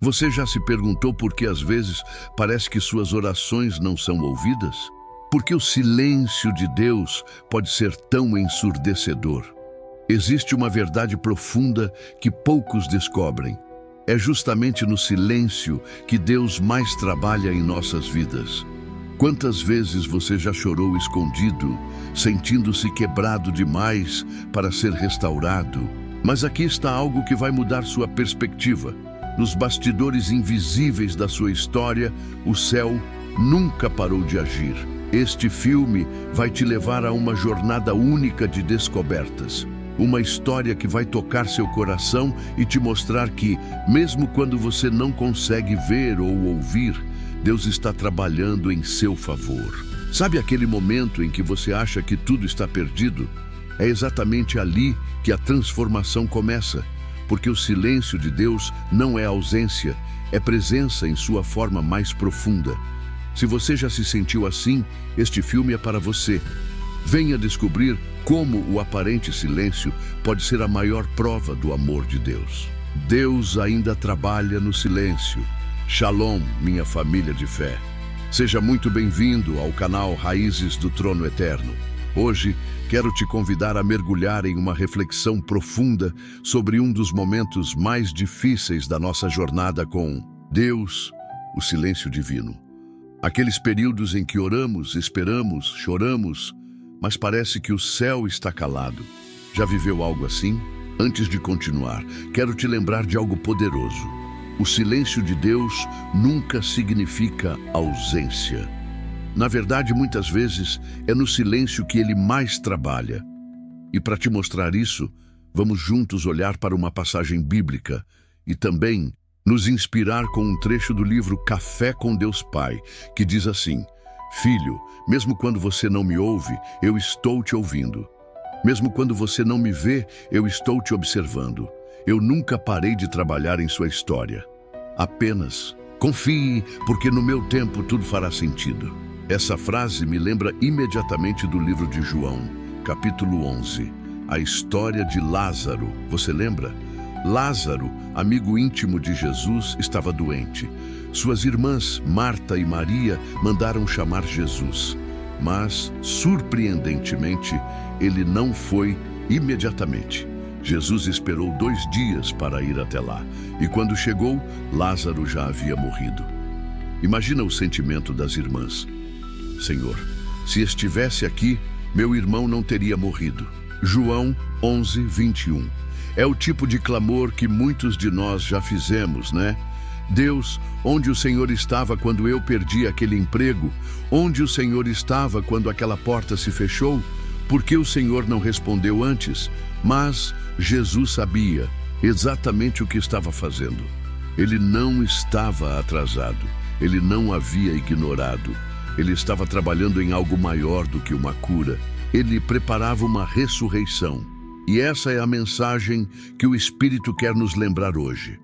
Você já se perguntou por que às vezes parece que suas orações não são ouvidas? Porque o silêncio de Deus pode ser tão ensurdecedor. Existe uma verdade profunda que poucos descobrem. É justamente no silêncio que Deus mais trabalha em nossas vidas. Quantas vezes você já chorou escondido, sentindo-se quebrado demais para ser restaurado? Mas aqui está algo que vai mudar sua perspectiva. Nos bastidores invisíveis da sua história, o céu nunca parou de agir. Este filme vai te levar a uma jornada única de descobertas. Uma história que vai tocar seu coração e te mostrar que, mesmo quando você não consegue ver ou ouvir, Deus está trabalhando em seu favor. Sabe aquele momento em que você acha que tudo está perdido? É exatamente ali que a transformação começa, porque o silêncio de Deus não é ausência, é presença em sua forma mais profunda. Se você já se sentiu assim, este filme é para você. Venha descobrir como o aparente silêncio pode ser a maior prova do amor de Deus. Deus ainda trabalha no silêncio. Shalom, minha família de fé. Seja muito bem-vindo ao canal Raízes do Trono Eterno. Hoje, quero te convidar a mergulhar em uma reflexão profunda sobre um dos momentos mais difíceis da nossa jornada com Deus, o silêncio divino. Aqueles períodos em que oramos, esperamos, choramos, mas parece que o céu está calado. Já viveu algo assim? Antes de continuar, quero te lembrar de algo poderoso. O silêncio de Deus nunca significa ausência. Na verdade, muitas vezes, é no silêncio que Ele mais trabalha. E para te mostrar isso, vamos juntos olhar para uma passagem bíblica e também nos inspirar com um trecho do livro Café com Deus Pai, que diz assim: Filho, mesmo quando você não me ouve, eu estou te ouvindo. Mesmo quando você não me vê, eu estou te observando. Eu nunca parei de trabalhar em sua história. Apenas confie, porque no meu tempo tudo fará sentido. Essa frase me lembra imediatamente do livro de João, capítulo 11, a história de Lázaro. Você lembra? Lázaro, amigo íntimo de Jesus, estava doente. Suas irmãs, Marta e Maria, mandaram chamar Jesus. Mas, surpreendentemente, ele não foi imediatamente. Jesus esperou 2 dias para ir até lá. E quando chegou, Lázaro já havia morrido. Imagina o sentimento das irmãs. Senhor, se estivesse aqui, meu irmão não teria morrido. João 11, 21. É o tipo de clamor que muitos de nós já fizemos, né? Deus, onde o Senhor estava quando eu perdi aquele emprego? Onde o Senhor estava quando aquela porta se fechou? Por que o Senhor não respondeu antes? Mas Jesus sabia exatamente o que estava fazendo. Ele não estava atrasado. Ele não havia ignorado. Ele estava trabalhando em algo maior do que uma cura. Ele preparava uma ressurreição. E essa é a mensagem que o Espírito quer nos lembrar hoje.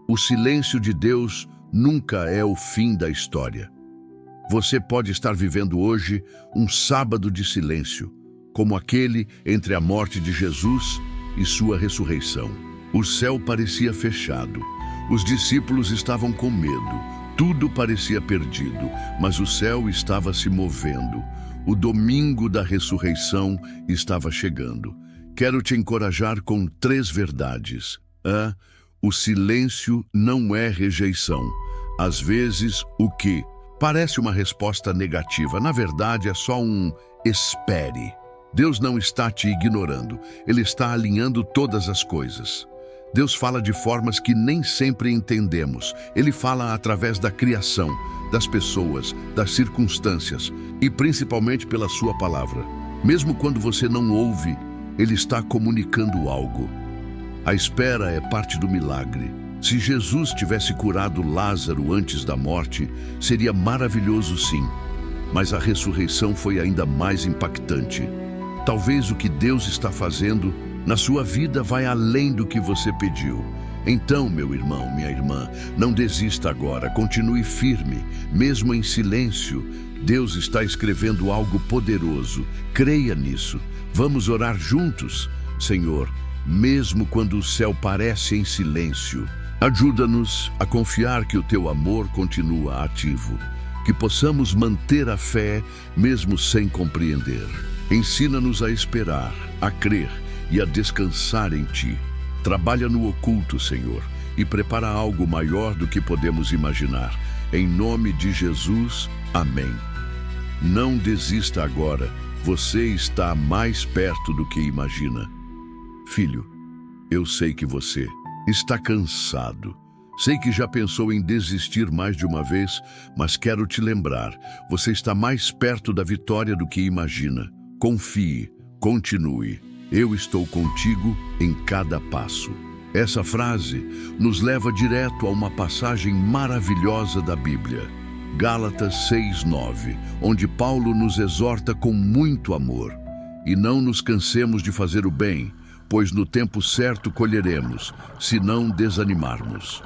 O silêncio de Deus nunca é o fim da história. Você pode estar vivendo hoje um sábado de silêncio, como aquele entre a morte de Jesus e sua ressurreição. O céu parecia fechado. Os discípulos estavam com medo. Tudo parecia perdido, mas o céu estava se movendo. O domingo da ressurreição estava chegando. Quero te encorajar com 3 verdades. O silêncio não é rejeição. Às vezes, o que parece uma resposta negativa, na verdade é só um espere. Deus não está te ignorando. Ele está alinhando todas as coisas. Deus fala de formas que nem sempre entendemos. Ele fala através da criação, das pessoas, das circunstâncias e principalmente pela sua palavra. Mesmo quando você não ouve, Ele está comunicando algo. A espera é parte do milagre. Se Jesus tivesse curado Lázaro antes da morte, seria maravilhoso sim. Mas a ressurreição foi ainda mais impactante. Talvez o que Deus está fazendo na sua vida vai além do que você pediu. Então, meu irmão, minha irmã, não desista agora, continue firme, mesmo em silêncio. Deus está escrevendo algo poderoso. Creia nisso. Vamos orar juntos. Senhor, mesmo quando o céu parece em silêncio, Ajuda-nos a confiar que o teu amor continua ativo, que possamos manter a fé mesmo sem compreender. Ensina-nos a esperar, a crer e a descansar em ti. Trabalha no oculto, Senhor, e prepara algo maior do que podemos imaginar. Em nome de Jesus, amém. Não desista agora, você está mais perto do que imagina. Filho, eu sei que você está cansado. Sei que já pensou em desistir mais de uma vez, mas quero te lembrar, você está mais perto da vitória do que imagina. Confie, continue. Eu estou contigo em cada passo. Essa frase nos leva direto a uma passagem maravilhosa da Bíblia, Gálatas 6:9, onde Paulo nos exorta com muito amor. E não nos cansemos de fazer o bem, pois no tempo certo colheremos, se não desanimarmos.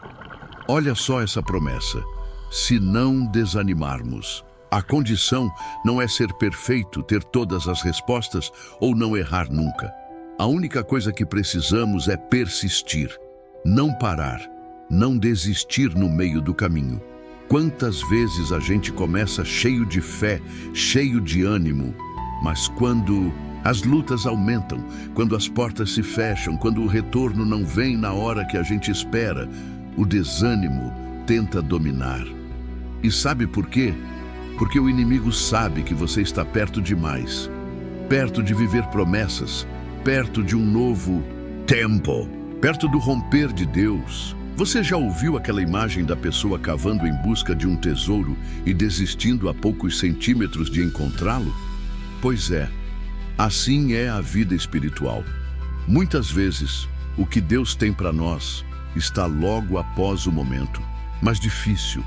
Olha só essa promessa, se não desanimarmos. A condição não é ser perfeito, ter todas as respostas ou não errar nunca. A única coisa que precisamos é persistir, não parar, não desistir no meio do caminho. Quantas vezes a gente começa cheio de fé, cheio de ânimo, mas quando as lutas aumentam, quando as portas se fecham, quando o retorno não vem na hora que a gente espera, o desânimo tenta dominar. E sabe por quê? Porque o inimigo sabe que você está perto demais, perto de viver promessas, perto de um novo tempo, perto do romper de Deus. Você já ouviu aquela imagem da pessoa cavando em busca de um tesouro e desistindo a poucos centímetros de encontrá-lo? Pois é, assim é a vida espiritual. Muitas vezes, o que Deus tem para nós está logo após o momento, mas difícil.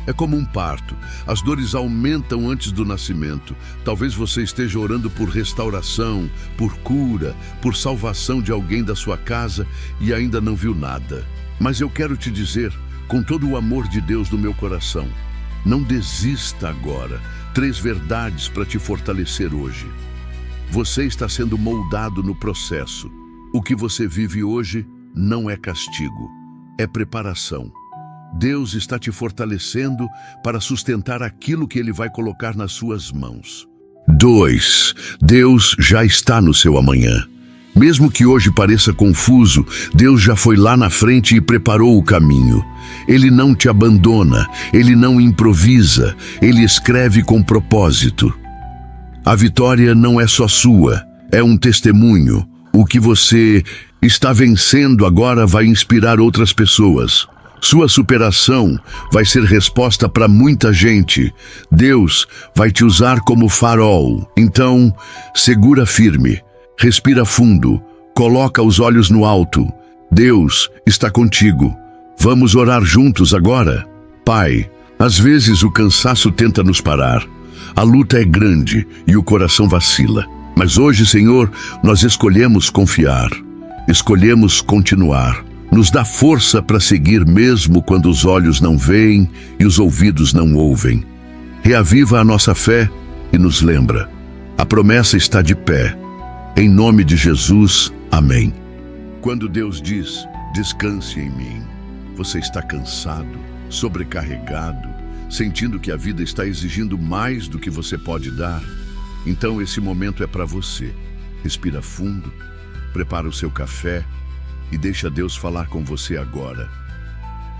É como um parto, as dores aumentam antes do nascimento. Talvez você esteja orando por restauração, por cura, por salvação de alguém da sua casa e ainda não viu nada. Mas eu quero te dizer, com todo o amor de Deus no meu coração, não desista agora. 3 verdades para te fortalecer hoje. Você está sendo moldado no processo. O que você vive hoje não é castigo, é preparação. Deus está te fortalecendo para sustentar aquilo que Ele vai colocar nas suas mãos. 2. Deus já está no seu amanhã. Mesmo que hoje pareça confuso, Deus já foi lá na frente e preparou o caminho. Ele não te abandona, Ele não improvisa, Ele escreve com propósito. A vitória não é só sua, é um testemunho. O que você está vencendo agora vai inspirar outras pessoas. Sua superação vai ser resposta para muita gente. Deus vai te usar como farol. Então, segura firme, respira fundo, coloca os olhos no alto. Deus está contigo. Vamos orar juntos agora? Pai, às vezes o cansaço tenta nos parar. A luta é grande e o coração vacila. Mas hoje, Senhor, nós escolhemos confiar. Escolhemos continuar. Nos dá força para seguir mesmo quando os olhos não veem e os ouvidos não ouvem. Reaviva a nossa fé e nos lembra. A promessa está de pé. Em nome de Jesus, amém. Quando Deus diz, descanse em mim, você está cansado, sobrecarregado, sentindo que a vida está exigindo mais do que você pode dar? Então esse momento é para você. Respira fundo, prepara o seu café e deixa Deus falar com você agora.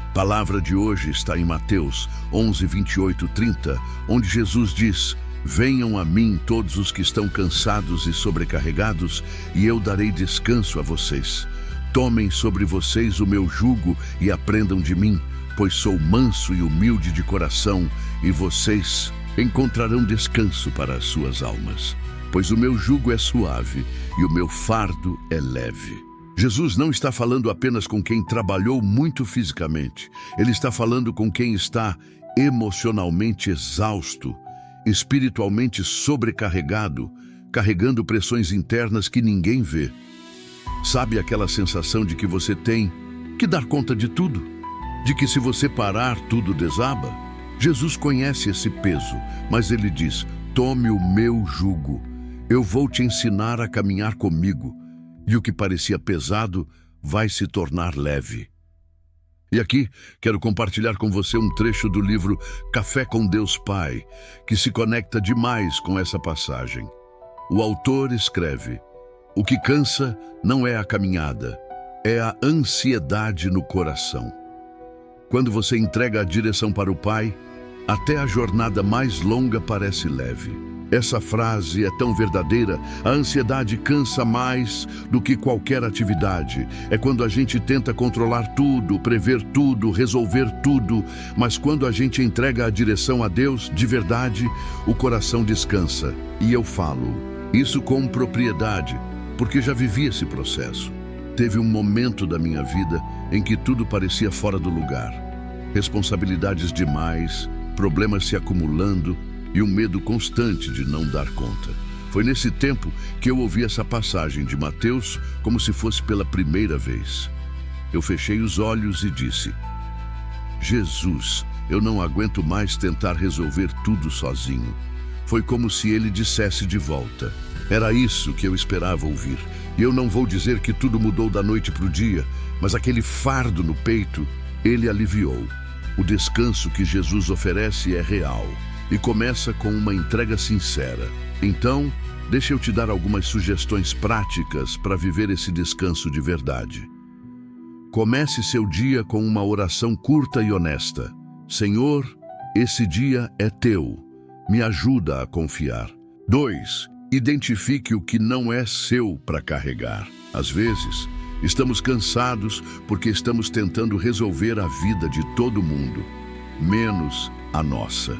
A palavra de hoje está em Mateus 11, 28, 30, onde Jesus diz, venham a mim todos os que estão cansados e sobrecarregados, e eu darei descanso a vocês. Tomem sobre vocês o meu jugo e aprendam de mim, pois sou manso e humilde de coração, e vocês encontrarão descanso para as suas almas. Pois o meu jugo é suave e o meu fardo é leve. Jesus não está falando apenas com quem trabalhou muito fisicamente. Ele está falando com quem está emocionalmente exausto, espiritualmente sobrecarregado, carregando pressões internas que ninguém vê. Sabe aquela sensação de que você tem que dar conta de tudo? De que se você parar, tudo desaba? Jesus conhece esse peso, mas ele diz, tome o meu jugo. Eu vou te ensinar a caminhar comigo. E o que parecia pesado vai se tornar leve. E aqui quero compartilhar com você um trecho do livro Café com Deus Pai, que se conecta demais com essa passagem. O autor escreve: o que cansa não é a caminhada, é a ansiedade no coração. Quando você entrega a direção para o Pai, até a jornada mais longa parece leve. Essa frase é tão verdadeira. A ansiedade cansa mais do que qualquer atividade. É quando a gente tenta controlar tudo, prever tudo, resolver tudo. Mas quando a gente entrega a direção a Deus, de verdade, o coração descansa. E eu falo isso com propriedade, porque já vivi esse processo. Teve um momento da minha vida em que tudo parecia fora do lugar. Responsabilidades demais, problemas se acumulando e um medo constante de não dar conta. Foi nesse tempo que eu ouvi essa passagem de Mateus como se fosse pela primeira vez. Eu fechei os olhos e disse: Jesus, eu não aguento mais tentar resolver tudo sozinho. Foi como se ele dissesse de volta. Era isso que eu esperava ouvir. E eu não vou dizer que tudo mudou da noite para o dia, mas aquele fardo no peito, ele aliviou. O descanso que Jesus oferece é real e começa com uma entrega sincera. Então, deixa eu te dar algumas sugestões práticas para viver esse descanso de verdade. Comece seu dia com uma oração curta e honesta. Senhor, esse dia é teu. Me ajuda a confiar. 2. Identifique o que não é seu para carregar. Às vezes, estamos cansados porque estamos tentando resolver a vida de todo mundo, menos a nossa.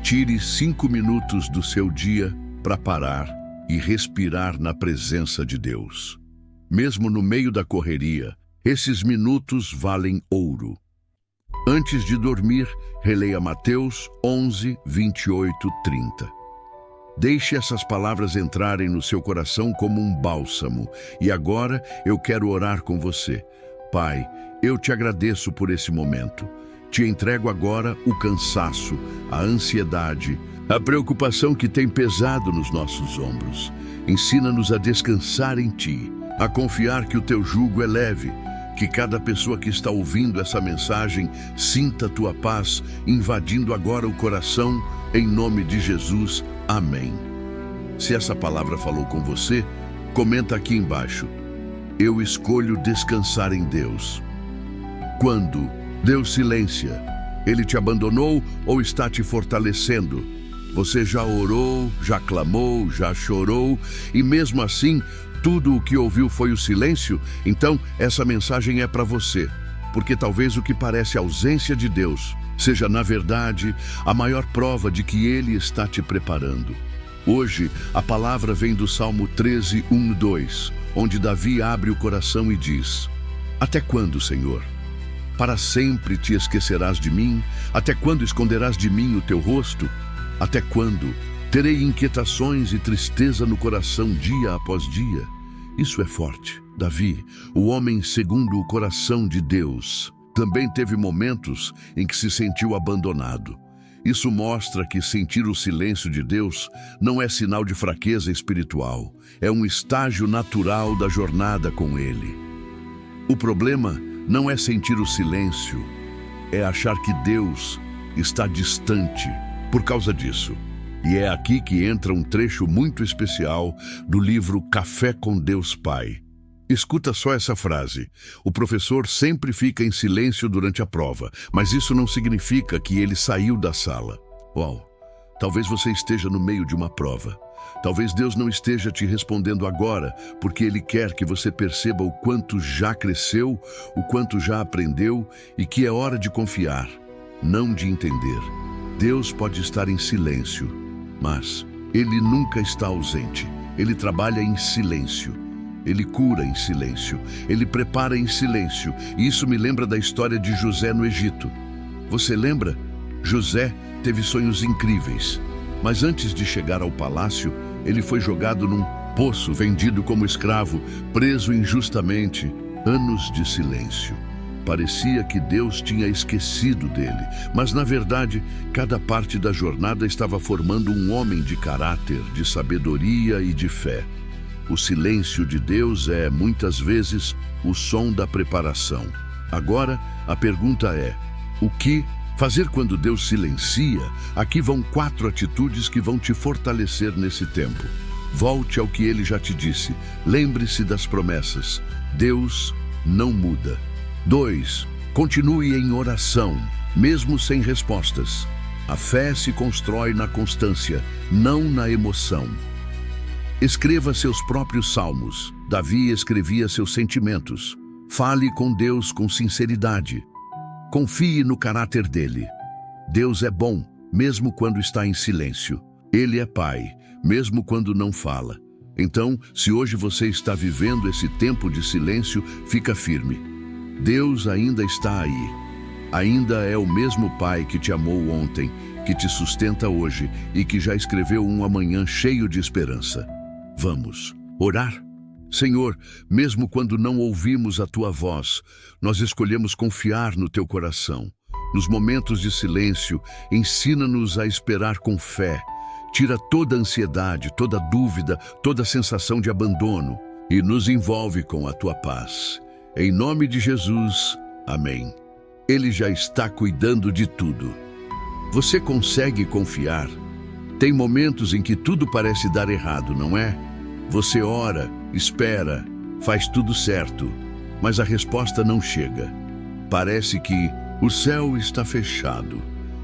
Tire 5 minutos do seu dia para parar e respirar na presença de Deus. Mesmo no meio da correria, esses minutos valem ouro. Antes de dormir, releia Mateus 11, 28, 30. Deixe essas palavras entrarem no seu coração como um bálsamo. E agora eu quero orar com você. Pai, eu te agradeço por esse momento. Te entrego agora o cansaço, a ansiedade, a preocupação que tem pesado nos nossos ombros. Ensina-nos a descansar em Ti, a confiar que o Teu jugo é leve, que cada pessoa que está ouvindo essa mensagem sinta a Tua paz invadindo agora o coração, em nome de Jesus. Amém. Se essa palavra falou com você, comenta aqui embaixo: eu escolho descansar em Deus. Quando Deus silencia, Ele te abandonou ou está te fortalecendo? Você já orou, já clamou, já chorou e mesmo assim, tudo o que ouviu foi o silêncio? Então, essa mensagem é para você, porque talvez o que parece ausência de Deus seja, na verdade, a maior prova de que Ele está te preparando. Hoje, a palavra vem do Salmo 13, 1, 2, onde Davi abre o coração e diz: até quando, Senhor? Para sempre te esquecerás de mim? Até quando esconderás de mim o teu rosto? Até quando terei inquietações e tristeza no coração dia após dia? Isso é forte. Davi, o homem segundo o coração de Deus, também teve momentos em que se sentiu abandonado. Isso mostra que sentir o silêncio de Deus não é sinal de fraqueza espiritual. É um estágio natural da jornada com Ele. O problema não é sentir o silêncio, é achar que Deus está distante por causa disso. E é aqui que entra um trecho muito especial do livro Café com Deus Pai. Escuta só essa frase: o professor sempre fica em silêncio durante a prova, mas isso não significa que ele saiu da sala. Uau! Talvez você esteja no meio de uma prova. Talvez Deus não esteja te respondendo agora, porque Ele quer que você perceba o quanto já cresceu, o quanto já aprendeu e que é hora de confiar, não de entender. Deus pode estar em silêncio, mas Ele nunca está ausente. Ele trabalha em silêncio. Ele cura em silêncio. Ele prepara em silêncio. E isso me lembra da história de José no Egito. Você lembra? José teve sonhos incríveis, mas antes de chegar ao palácio, ele foi jogado num poço, vendido como escravo, preso injustamente. Anos de silêncio. Parecia que Deus tinha esquecido dele, mas na verdade, cada parte da jornada estava formando um homem de caráter, de sabedoria e de fé. O silêncio de Deus é, muitas vezes, o som da preparação. Agora, a pergunta é: o que fazer quando Deus silencia? Aqui vão 4 atitudes que vão te fortalecer nesse tempo. Volte ao que Ele já te disse. Lembre-se das promessas. Deus não muda. 2. Continue em oração, mesmo sem respostas. A fé se constrói na constância, não na emoção. Escreva seus próprios salmos. Davi escrevia seus sentimentos. Fale com Deus com sinceridade. Confie no caráter dele. Deus é bom, mesmo quando está em silêncio. Ele é Pai, mesmo quando não fala. Então, se hoje você está vivendo esse tempo de silêncio, fica firme. Deus ainda está aí. Ainda é o mesmo Pai que te amou ontem, que te sustenta hoje e que já escreveu um amanhã cheio de esperança. Vamos orar? Senhor, mesmo quando não ouvimos a Tua voz, nós escolhemos confiar no Teu coração. Nos momentos de silêncio, ensina-nos a esperar com fé. Tira toda a ansiedade, toda a dúvida, toda a sensação de abandono e nos envolve com a Tua paz. Em nome de Jesus, amém. Ele já está cuidando de tudo. Você consegue confiar? Tem momentos em que tudo parece dar errado, não é? Você ora, espera, faz tudo certo, mas a resposta não chega. Parece que o céu está fechado.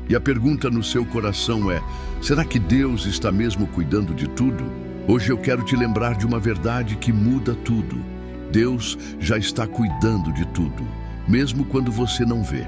E a pergunta no seu coração é: será que Deus está mesmo cuidando de tudo? Hoje eu quero te lembrar de uma verdade que muda tudo. Deus já está cuidando de tudo, mesmo quando você não vê.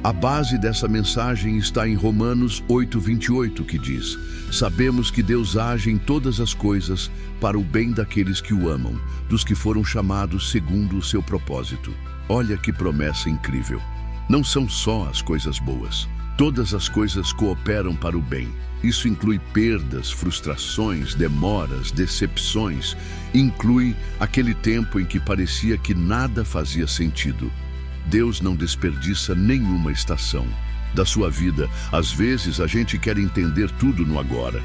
A base dessa mensagem está em Romanos 8:28, que diz: sabemos que Deus age em todas as coisas para o bem daqueles que o amam, dos que foram chamados segundo o seu propósito. Olha que promessa incrível! Não são só as coisas boas. Todas as coisas cooperam para o bem. Isso inclui perdas, frustrações, demoras, decepções. Inclui aquele tempo em que parecia que nada fazia sentido. Deus não desperdiça nenhuma estação da sua vida. Às vezes a gente quer entender tudo no agora.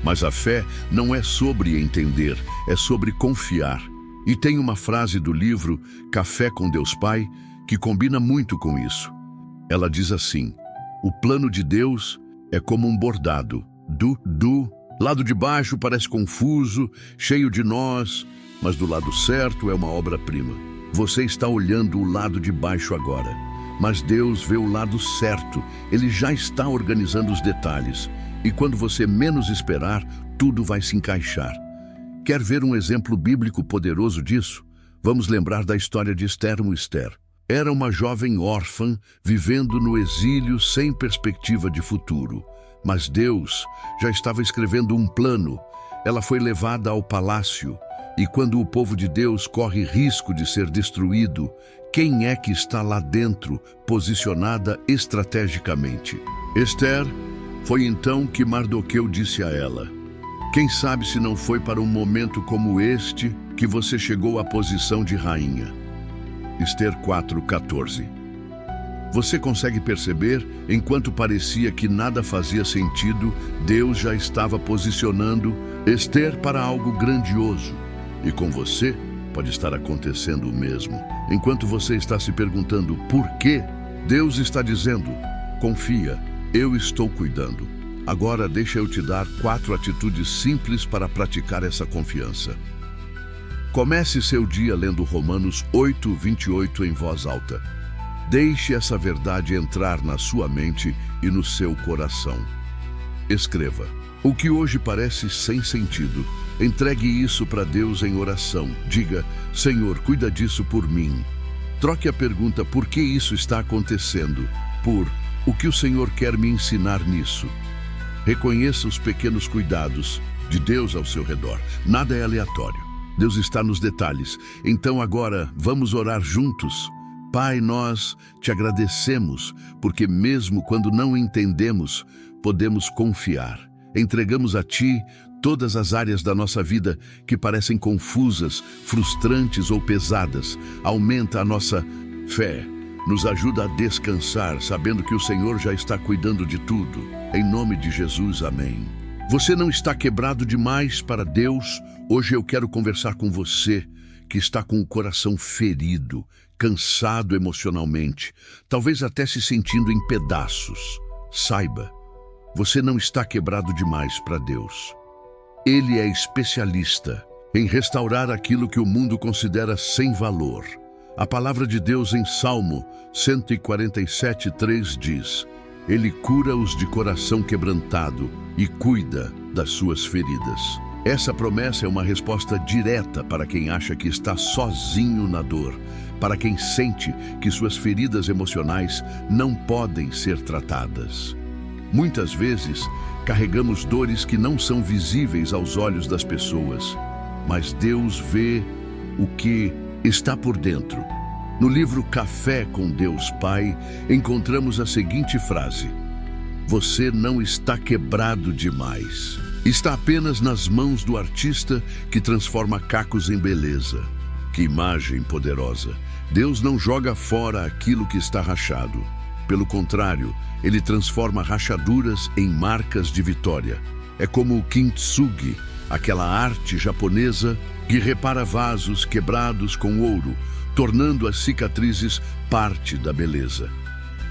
Mas a fé não é sobre entender, é sobre confiar. E tem uma frase do livro Café com Deus Pai que combina muito com isso. Ela diz assim: o plano de Deus é como um bordado. Lado de baixo parece confuso, cheio de nós, mas do lado certo é uma obra-prima. Você está olhando o lado de baixo agora, mas Deus vê o lado certo. Ele já está organizando os detalhes. E quando você menos esperar, tudo vai se encaixar. Quer ver um exemplo bíblico poderoso disso? Vamos lembrar da história de Esther. Era uma jovem órfã, vivendo no exílio sem perspectiva de futuro. Mas Deus já estava escrevendo um plano. Ela foi levada ao palácio. E quando o povo de Deus corre risco de ser destruído, quem é que está lá dentro, posicionada estrategicamente? Esther. Foi então que Mardoqueu disse a ela: quem sabe se não foi para um momento como este que você chegou à posição de rainha. Esther 4:14. Você consegue perceber? Enquanto parecia que nada fazia sentido, Deus já estava posicionando Esther para algo grandioso. E com você pode estar acontecendo o mesmo. Enquanto você está se perguntando por quê, Deus está dizendo: confia, eu estou cuidando. Agora deixa eu te dar 4 atitudes simples para praticar essa confiança. Comece seu dia lendo Romanos 8:28 em voz alta. Deixe essa verdade entrar na sua mente e no seu coração. Escreva: o que hoje parece sem sentido, entregue isso para Deus em oração. Diga: Senhor, cuida disso por mim. Troque a pergunta por que isso está acontecendo por o que o Senhor quer me ensinar nisso. Reconheça os pequenos cuidados de Deus ao seu redor. Nada é aleatório. Deus está nos detalhes. Então agora vamos orar juntos. Pai, nós te agradecemos, porque mesmo quando não entendemos, podemos confiar. Entregamos a Ti todas as áreas da nossa vida que parecem confusas, frustrantes ou pesadas. Aumenta a nossa fé. Nos ajuda a descansar, sabendo que o Senhor já está cuidando de tudo. Em nome de Jesus, amém. Você não está quebrado demais para Deus? Hoje eu quero conversar com você que está com o coração ferido, cansado emocionalmente, talvez até se sentindo em pedaços. Saiba, você não está quebrado demais para Deus. Ele é especialista em restaurar aquilo que o mundo considera sem valor. A palavra de Deus em Salmo 147:3 diz: Ele cura os de coração quebrantado e cuida das suas feridas. Essa promessa é uma resposta direta para quem acha que está sozinho na dor, para quem sente que suas feridas emocionais não podem ser tratadas. Muitas vezes, carregamos dores que não são visíveis aos olhos das pessoas, mas Deus vê o que está por dentro. No livro Café com Deus Pai, encontramos a seguinte frase: Você não está quebrado demais. Está apenas nas mãos do artista que transforma cacos em beleza. Que imagem poderosa! Deus não joga fora aquilo que está rachado. Pelo contrário, Ele transforma rachaduras em marcas de vitória. É como o kintsugi, aquela arte japonesa que repara vasos quebrados com ouro, tornando as cicatrizes parte da beleza.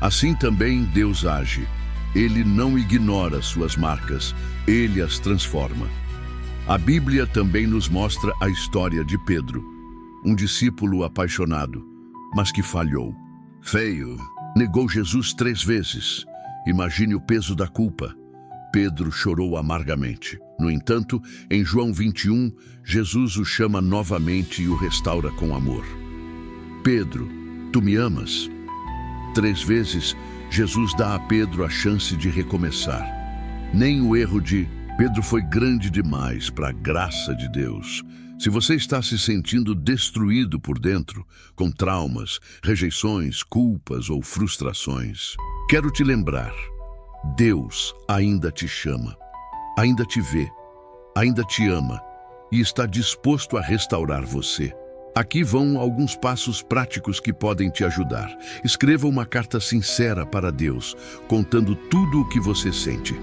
Assim também Deus age. Ele não ignora suas marcas, Ele as transforma. A Bíblia também nos mostra a história de Pedro, um discípulo apaixonado, mas que falhou. Feio, negou Jesus 3 vezes. Imagine o peso da culpa. Pedro chorou amargamente. No entanto, em João 21, Jesus o chama novamente e o restaura com amor. Pedro, tu me amas? 3 vezes, Jesus dá a Pedro a chance de recomeçar. Nem o erro de Pedro foi grande demais para a graça de Deus. Se você está se sentindo destruído por dentro, com traumas, rejeições, culpas ou frustrações, quero te lembrar, Deus ainda te chama, ainda te vê, ainda te ama e está disposto a restaurar você. Aqui vão alguns passos práticos que podem te ajudar. Escreva uma carta sincera para Deus, contando tudo o que você sente.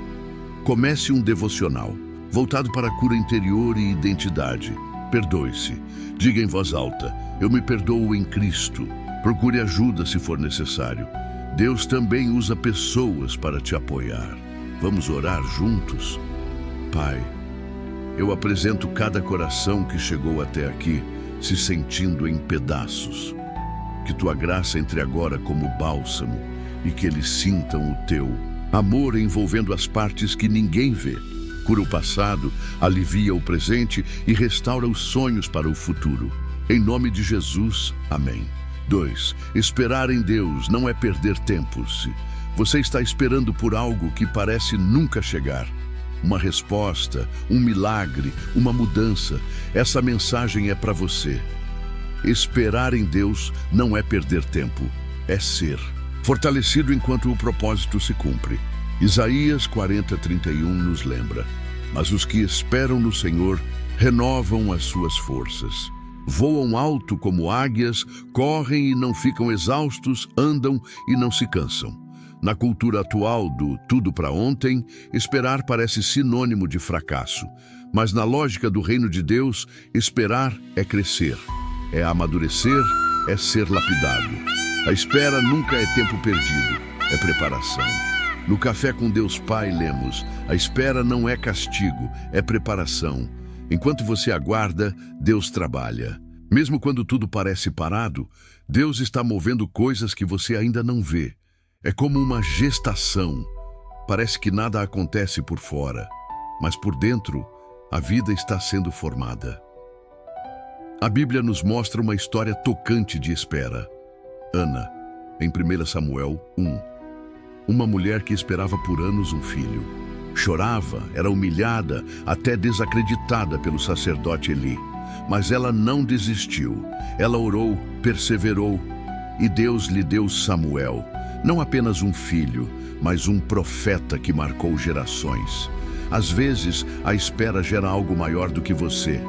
Comece um devocional, voltado para a cura interior e identidade. Perdoe-se. Diga em voz alta: eu me perdoo em Cristo. Procure ajuda se for necessário. Deus também usa pessoas para te apoiar. Vamos orar juntos? Pai, eu apresento cada coração que chegou até aqui, se sentindo em pedaços. Que tua graça entre agora como bálsamo e que eles sintam o teu amor envolvendo as partes que ninguém vê. Cura o passado, alivia o presente e restaura os sonhos para o futuro. Em nome de Jesus, amém. 2. Esperar em Deus não é perder tempo. Se você está esperando por algo que parece nunca chegar, uma resposta, um milagre, uma mudança, essa mensagem é para você. Esperar em Deus não é perder tempo, é ser fortalecido enquanto o propósito se cumpre. Isaías 40:31 nos lembra: mas os que esperam no Senhor renovam as suas forças. Voam alto como águias, correm e não ficam exaustos, andam e não se cansam. Na cultura atual do tudo para ontem, esperar parece sinônimo de fracasso. Mas na lógica do reino de Deus, esperar é crescer, é amadurecer, é ser lapidado. A espera nunca é tempo perdido, é preparação. No Café com Deus Pai lemos: a espera não é castigo, é preparação. Enquanto você aguarda, Deus trabalha. Mesmo quando tudo parece parado, Deus está movendo coisas que você ainda não vê. É como uma gestação. Parece que nada acontece por fora, mas por dentro, a vida está sendo formada. A Bíblia nos mostra uma história tocante de espera. Ana, em 1 Samuel 1. Uma mulher que esperava por anos um filho. Chorava, era humilhada, até desacreditada pelo sacerdote Eli. Mas ela não desistiu. Ela orou, perseverou, e Deus lhe deu Samuel. Não apenas um filho, mas um profeta que marcou gerações. Às vezes, a espera gera algo maior do que você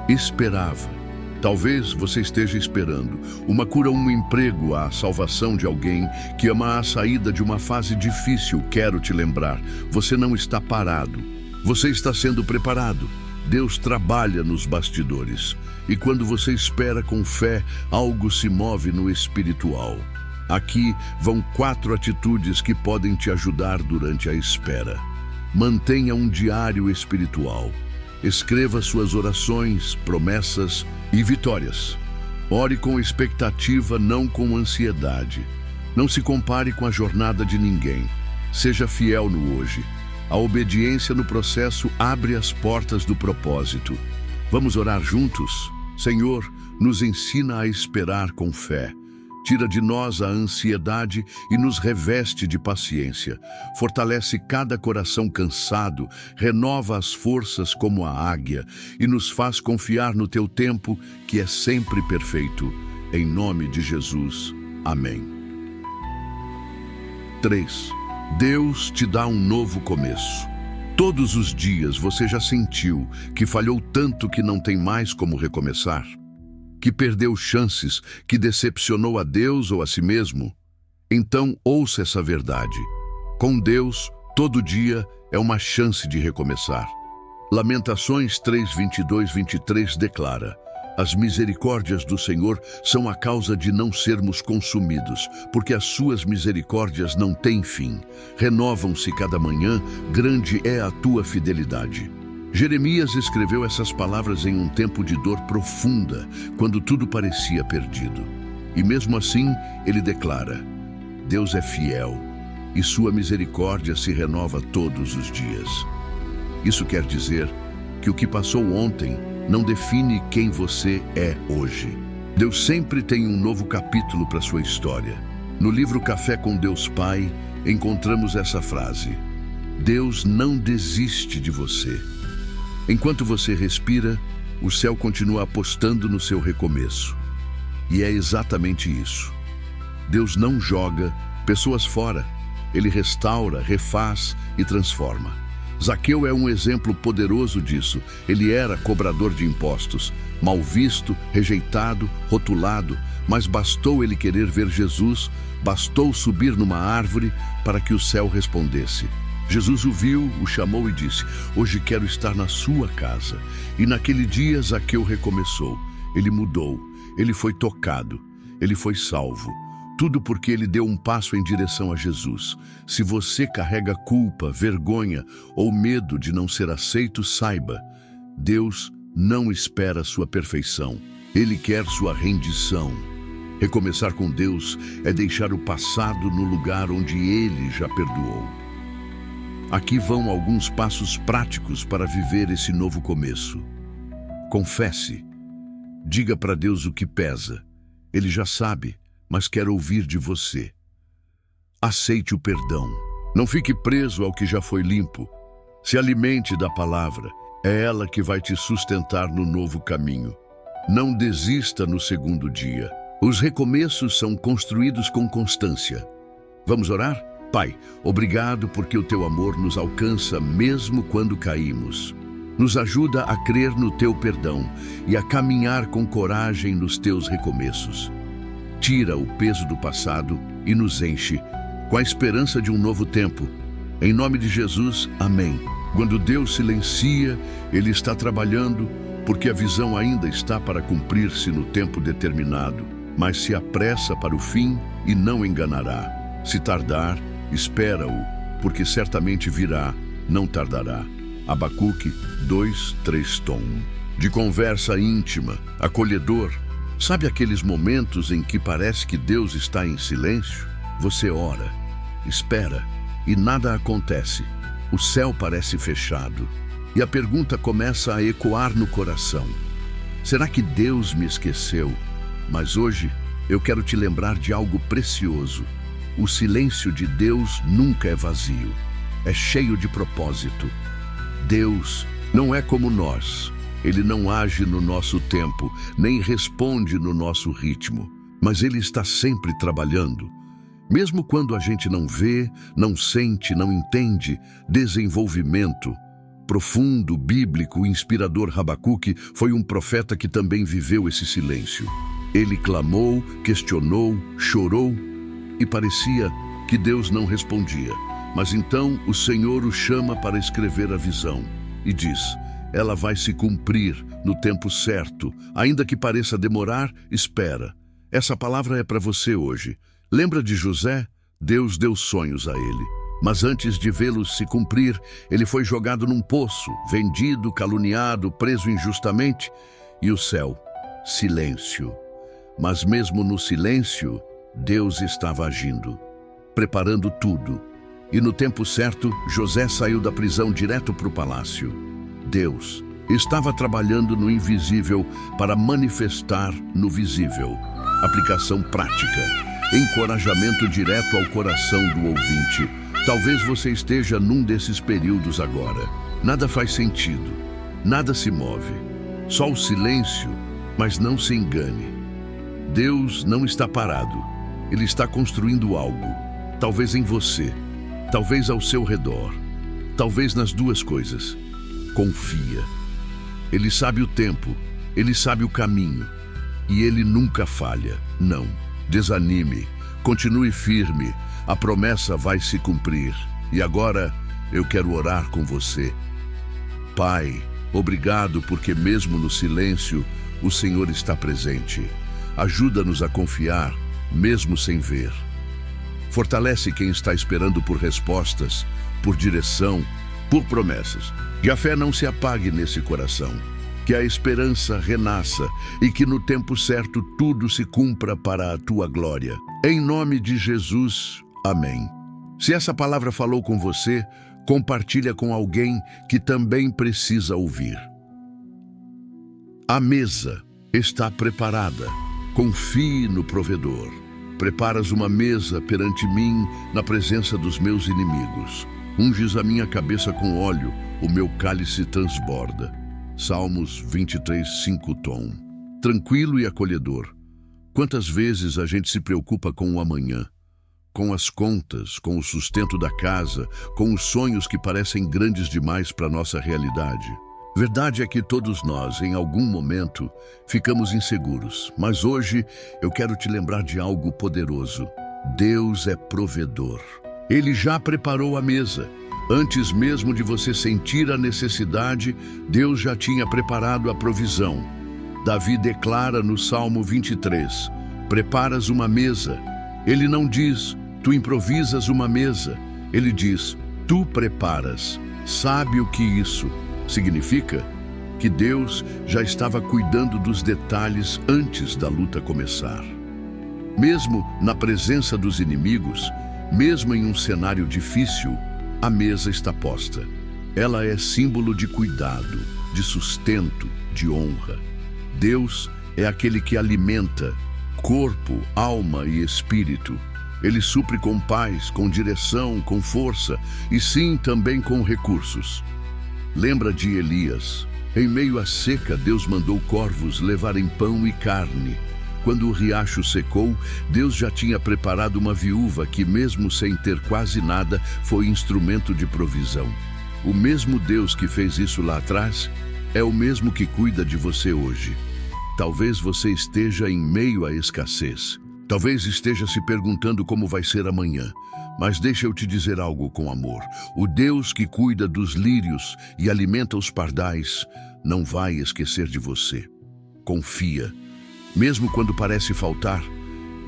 esperava. Talvez você esteja esperando uma cura, um emprego, a salvação de alguém que ama a saída de uma fase difícil. Quero te lembrar, você não está parado. Você está sendo preparado. Deus trabalha nos bastidores. E quando você espera com fé, algo se move no espiritual. Aqui vão 4 atitudes que podem te ajudar durante a espera. Mantenha um diário espiritual. Escreva suas orações, promessas e vitórias. Ore com expectativa, não com ansiedade. Não se compare com a jornada de ninguém. Seja fiel no hoje. A obediência no processo abre as portas do propósito. Vamos orar juntos? Senhor, nos ensina a esperar com fé. Tira de nós a ansiedade e nos reveste de paciência. Fortalece cada coração cansado, renova as forças como a águia e nos faz confiar no teu tempo, que é sempre perfeito. Em nome de Jesus. Amém. 3. Deus te dá um novo começo. Todos os dias você já sentiu que falhou tanto que não tem mais como recomeçar? Que perdeu chances, que decepcionou a Deus ou a si mesmo? Então ouça essa verdade. Com Deus, todo dia é uma chance de recomeçar. Lamentações 3:22-23 declara: as misericórdias do Senhor são a causa de não sermos consumidos, porque as suas misericórdias não têm fim. Renovam-se cada manhã, grande é a tua fidelidade. Jeremias escreveu essas palavras em um tempo de dor profunda, quando tudo parecia perdido. E mesmo assim, ele declara: Deus é fiel e sua misericórdia se renova todos os dias. Isso quer dizer que o que passou ontem não define quem você é hoje. Deus sempre tem um novo capítulo para sua história. No livro Café com Deus Pai, encontramos essa frase: Deus não desiste de você. Enquanto você respira, o céu continua apostando no seu recomeço. E é exatamente isso. Deus não joga pessoas fora. Ele restaura, refaz e transforma. Zaqueu é um exemplo poderoso disso. Ele era cobrador de impostos, mal visto, rejeitado, rotulado, mas bastou ele querer ver Jesus, bastou subir numa árvore para que o céu respondesse. Jesus o viu, o chamou e disse: hoje quero estar na sua casa. E naquele dia Zaqueu recomeçou. Ele mudou, ele foi tocado, ele foi salvo. Tudo porque ele deu um passo em direção a Jesus. Se você carrega culpa, vergonha ou medo de não ser aceito, saiba: Deus não espera sua perfeição. Ele quer sua rendição. Recomeçar com Deus é deixar o passado no lugar onde Ele já perdoou. Aqui vão alguns passos práticos para viver esse novo começo. Confesse. Diga para Deus o que pesa. Ele já sabe, mas quer ouvir de você. Aceite o perdão. Não fique preso ao que já foi limpo. Se alimente da palavra. É ela que vai te sustentar no novo caminho. Não desista no segundo dia. Os recomeços são construídos com constância. Vamos orar? Pai, obrigado porque o teu amor nos alcança mesmo quando caímos. Nos ajuda a crer no teu perdão e a caminhar com coragem nos teus recomeços. Tira o peso do passado e nos enche com a esperança de um novo tempo. Em nome de Jesus, amém. Quando Deus silencia, Ele está trabalhando, porque a visão ainda está para cumprir-se no tempo determinado, mas se apressa para o fim e não enganará. Se tardar, espera-o, porque certamente virá, não tardará. Abacuque 2:3 tom. De conversa íntima, acolhedor. Sabe aqueles momentos em que parece que Deus está em silêncio? Você ora, espera e nada acontece. O céu parece fechado e a pergunta começa a ecoar no coração: será que Deus me esqueceu? Mas hoje eu quero te lembrar de algo precioso. O silêncio de Deus nunca é vazio, é cheio de propósito. Deus não é como nós. Ele não age no nosso tempo, nem responde no nosso ritmo, mas Ele está sempre trabalhando. Mesmo quando a gente não vê, não sente, não entende, desenvolvimento. Profundo, bíblico, inspirador Abacuque foi um profeta que também viveu esse silêncio. Ele clamou, questionou, chorou e parecia que Deus não respondia. Mas então o Senhor o chama para escrever a visão e diz: ela vai se cumprir no tempo certo. Ainda que pareça demorar, espera. Essa palavra é para você hoje. Lembra de José? Deus deu sonhos a ele. Mas antes de vê-los se cumprir, ele foi jogado num poço, vendido, caluniado, preso injustamente. E o céu? Silêncio. Mas mesmo no silêncio, Deus estava agindo, preparando tudo. E no tempo certo, José saiu da prisão direto para o palácio. Deus estava trabalhando no invisível para manifestar no visível. Aplicação prática. Encorajamento direto ao coração do ouvinte. Talvez você esteja num desses períodos agora. Nada faz sentido. Nada se move. Só o silêncio, mas não se engane. Deus não está parado. Ele está construindo algo. Talvez em você. Talvez ao seu redor. Talvez nas duas coisas. Confia. Ele sabe o tempo. Ele sabe o caminho. E ele nunca falha. Não. Desanime. Continue firme. A promessa vai se cumprir. E agora eu quero orar com você. Pai, obrigado porque mesmo no silêncio o Senhor está presente. Ajuda-nos a confiar, mesmo sem ver. Fortalece quem está esperando por respostas, por direção, por promessas. Que a fé não se apague nesse coração. Que a esperança renasça e que no tempo certo tudo se cumpra para a tua glória. Em nome de Jesus, amém. Se essa palavra falou com você, compartilha com alguém que também precisa ouvir. A mesa está preparada. Confie no provedor. Preparas uma mesa perante mim na presença dos meus inimigos. Unges a minha cabeça com óleo, o meu cálice transborda. Salmos 23, 5 tom. Tranquilo e acolhedor. Quantas vezes a gente se preocupa com o amanhã? Com as contas, com o sustento da casa, com os sonhos que parecem grandes demais para nossa realidade. Verdade é que todos nós, em algum momento, ficamos inseguros. Mas hoje eu quero te lembrar de algo poderoso. Deus é provedor. Ele já preparou a mesa. Antes mesmo de você sentir a necessidade, Deus já tinha preparado a provisão. Davi declara no Salmo 23, preparas uma mesa. Ele não diz, tu improvisas uma mesa. Ele diz, tu preparas. Sabe o que isso significa? Que Deus já estava cuidando dos detalhes antes da luta começar. Mesmo na presença dos inimigos, mesmo em um cenário difícil, a mesa está posta. Ela é símbolo de cuidado, de sustento, de honra. Deus é aquele que alimenta corpo, alma e espírito. Ele supre com paz, com direção, com força e sim também com recursos. Lembra de Elias? Em meio à seca, Deus mandou corvos levarem pão e carne. Quando o riacho secou, Deus já tinha preparado uma viúva que, mesmo sem ter quase nada, foi instrumento de provisão. O mesmo Deus que fez isso lá atrás é o mesmo que cuida de você hoje. Talvez você esteja em meio à escassez. Talvez esteja se perguntando como vai ser amanhã. Mas deixa eu te dizer algo com amor. O Deus que cuida dos lírios e alimenta os pardais não vai esquecer de você. Confia. Mesmo quando parece faltar,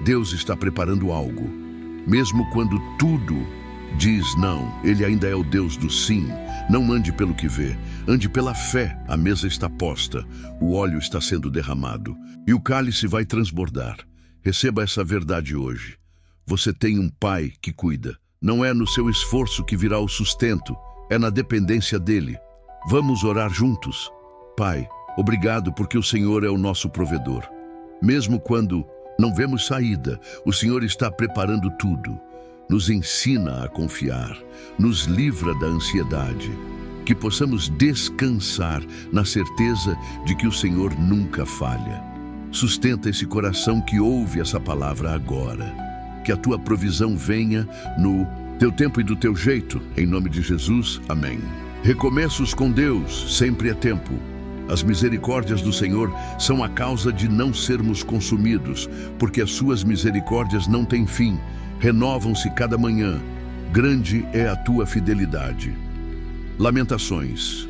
Deus está preparando algo. Mesmo quando tudo diz não, Ele ainda é o Deus do sim. Não ande pelo que vê, ande pela fé. A mesa está posta, o óleo está sendo derramado e o cálice vai transbordar. Receba essa verdade hoje. Você tem um Pai que cuida. Não é no seu esforço que virá o sustento, é na dependência dEle. Vamos orar juntos. Pai, obrigado porque o Senhor é o nosso provedor. Mesmo quando não vemos saída, o Senhor está preparando tudo. Nos ensina a confiar, nos livra da ansiedade. Que possamos descansar na certeza de que o Senhor nunca falha. Sustenta esse coração que ouve essa palavra agora. Que a tua provisão venha no teu tempo e do teu jeito. Em nome de Jesus, amém. Recomeços com Deus sempre é tempo. As misericórdias do Senhor são a causa de não sermos consumidos, porque as suas misericórdias não têm fim, renovam-se cada manhã. Grande é a tua fidelidade. Lamentações.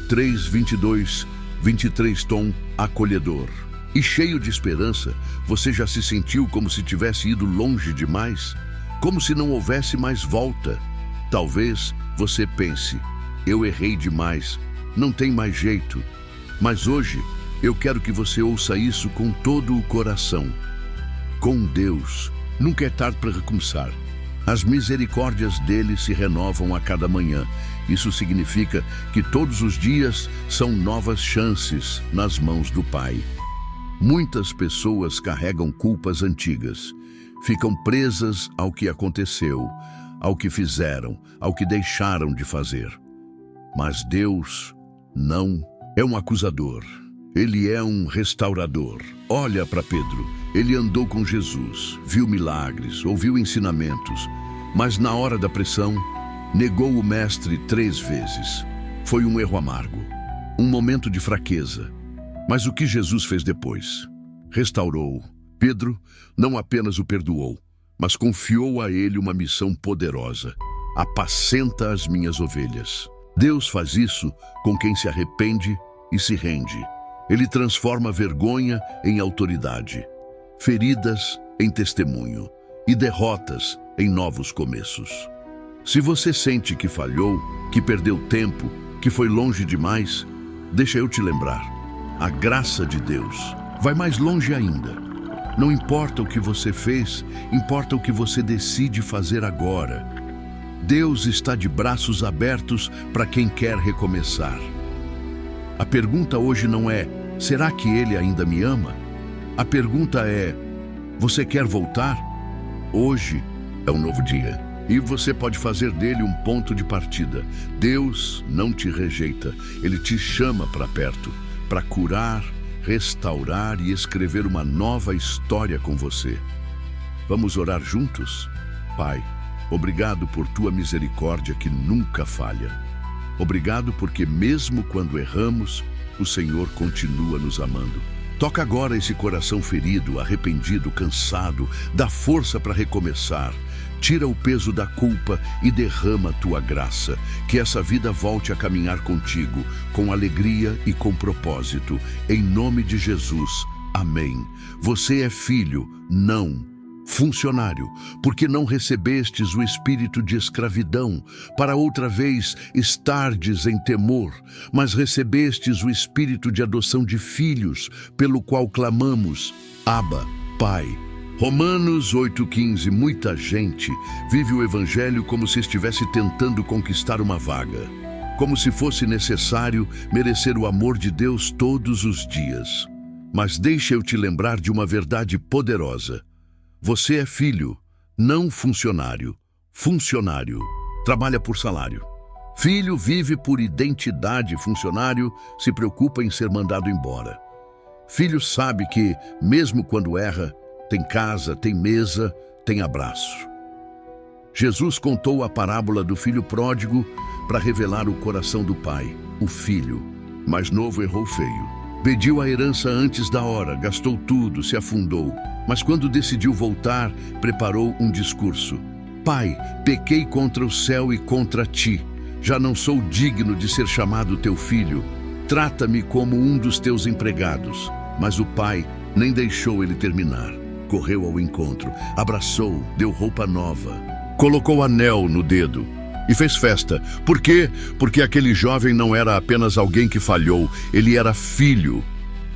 3, 22, 23, tom acolhedor. E cheio de esperança, você já se sentiu como se tivesse ido longe demais? Como se não houvesse mais volta? Talvez você pense, eu errei demais, não tem mais jeito. Mas hoje, eu quero que você ouça isso com todo o coração. Com Deus, nunca é tarde para recomeçar. As misericórdias dele se renovam a cada manhã. Isso significa que todos os dias são novas chances nas mãos do Pai. Muitas pessoas carregam culpas antigas. Ficam presas ao que aconteceu, ao que fizeram, ao que deixaram de fazer. Mas Deus não é um acusador. Ele é um restaurador. Olha para Pedro. Ele andou com Jesus, viu milagres, ouviu ensinamentos, mas na hora da pressão, negou o Mestre 3 vezes. Foi um erro amargo, um momento de fraqueza. Mas o que Jesus fez depois? Restaurou. Pedro não apenas o perdoou, mas confiou a ele uma missão poderosa: apacenta as minhas ovelhas. Deus faz isso com quem se arrepende e se rende. Ele transforma vergonha em autoridade, feridas em testemunho e derrotas em novos começos. Se você sente que falhou, que perdeu tempo, que foi longe demais, deixa eu te lembrar. A graça de Deus vai mais longe ainda. Não importa o que você fez, importa o que você decide fazer agora. Deus está de braços abertos para quem quer recomeçar. A pergunta hoje não é, será que Ele ainda me ama? A pergunta é, você quer voltar? Hoje é um novo dia e você pode fazer dele um ponto de partida. Deus não te rejeita, Ele te chama para perto, para curar, restaurar e escrever uma nova história com você. Vamos orar juntos? Pai, obrigado por tua misericórdia que nunca falha. Obrigado porque mesmo quando erramos, o Senhor continua nos amando. Toca agora esse coração ferido, arrependido, cansado, dá força para recomeçar. Tira o peso da culpa e derrama a tua graça. Que essa vida volte a caminhar contigo, com alegria e com propósito. Em nome de Jesus. Amém. Você é filho, não funcionário, porque não recebestes o espírito de escravidão, para outra vez estardes em temor, mas recebestes o espírito de adoção de filhos, pelo qual clamamos, Abba, Pai. Romanos 8,15. Muita gente vive o Evangelho como se estivesse tentando conquistar uma vaga, como se fosse necessário merecer o amor de Deus todos os dias. Mas deixa eu te lembrar de uma verdade poderosa. Você é filho, não funcionário. Funcionário trabalha por salário. Filho vive por identidade. Funcionário se preocupa em ser mandado embora. Filho sabe que, mesmo quando erra, tem casa, tem mesa, tem abraço. Jesus contou a parábola do filho pródigo para revelar o coração do pai. O filho mais novo errou feio. Pediu a herança antes da hora, gastou tudo, se afundou. Mas quando decidiu voltar, preparou um discurso. Pai, pequei contra o céu e contra ti. Já não sou digno de ser chamado teu filho. Trata-me como um dos teus empregados. Mas o pai nem deixou ele terminar. Correu ao encontro, abraçou, deu roupa nova, colocou anel no dedo e fez festa. Por quê? Porque aquele jovem não era apenas alguém que falhou, ele era filho.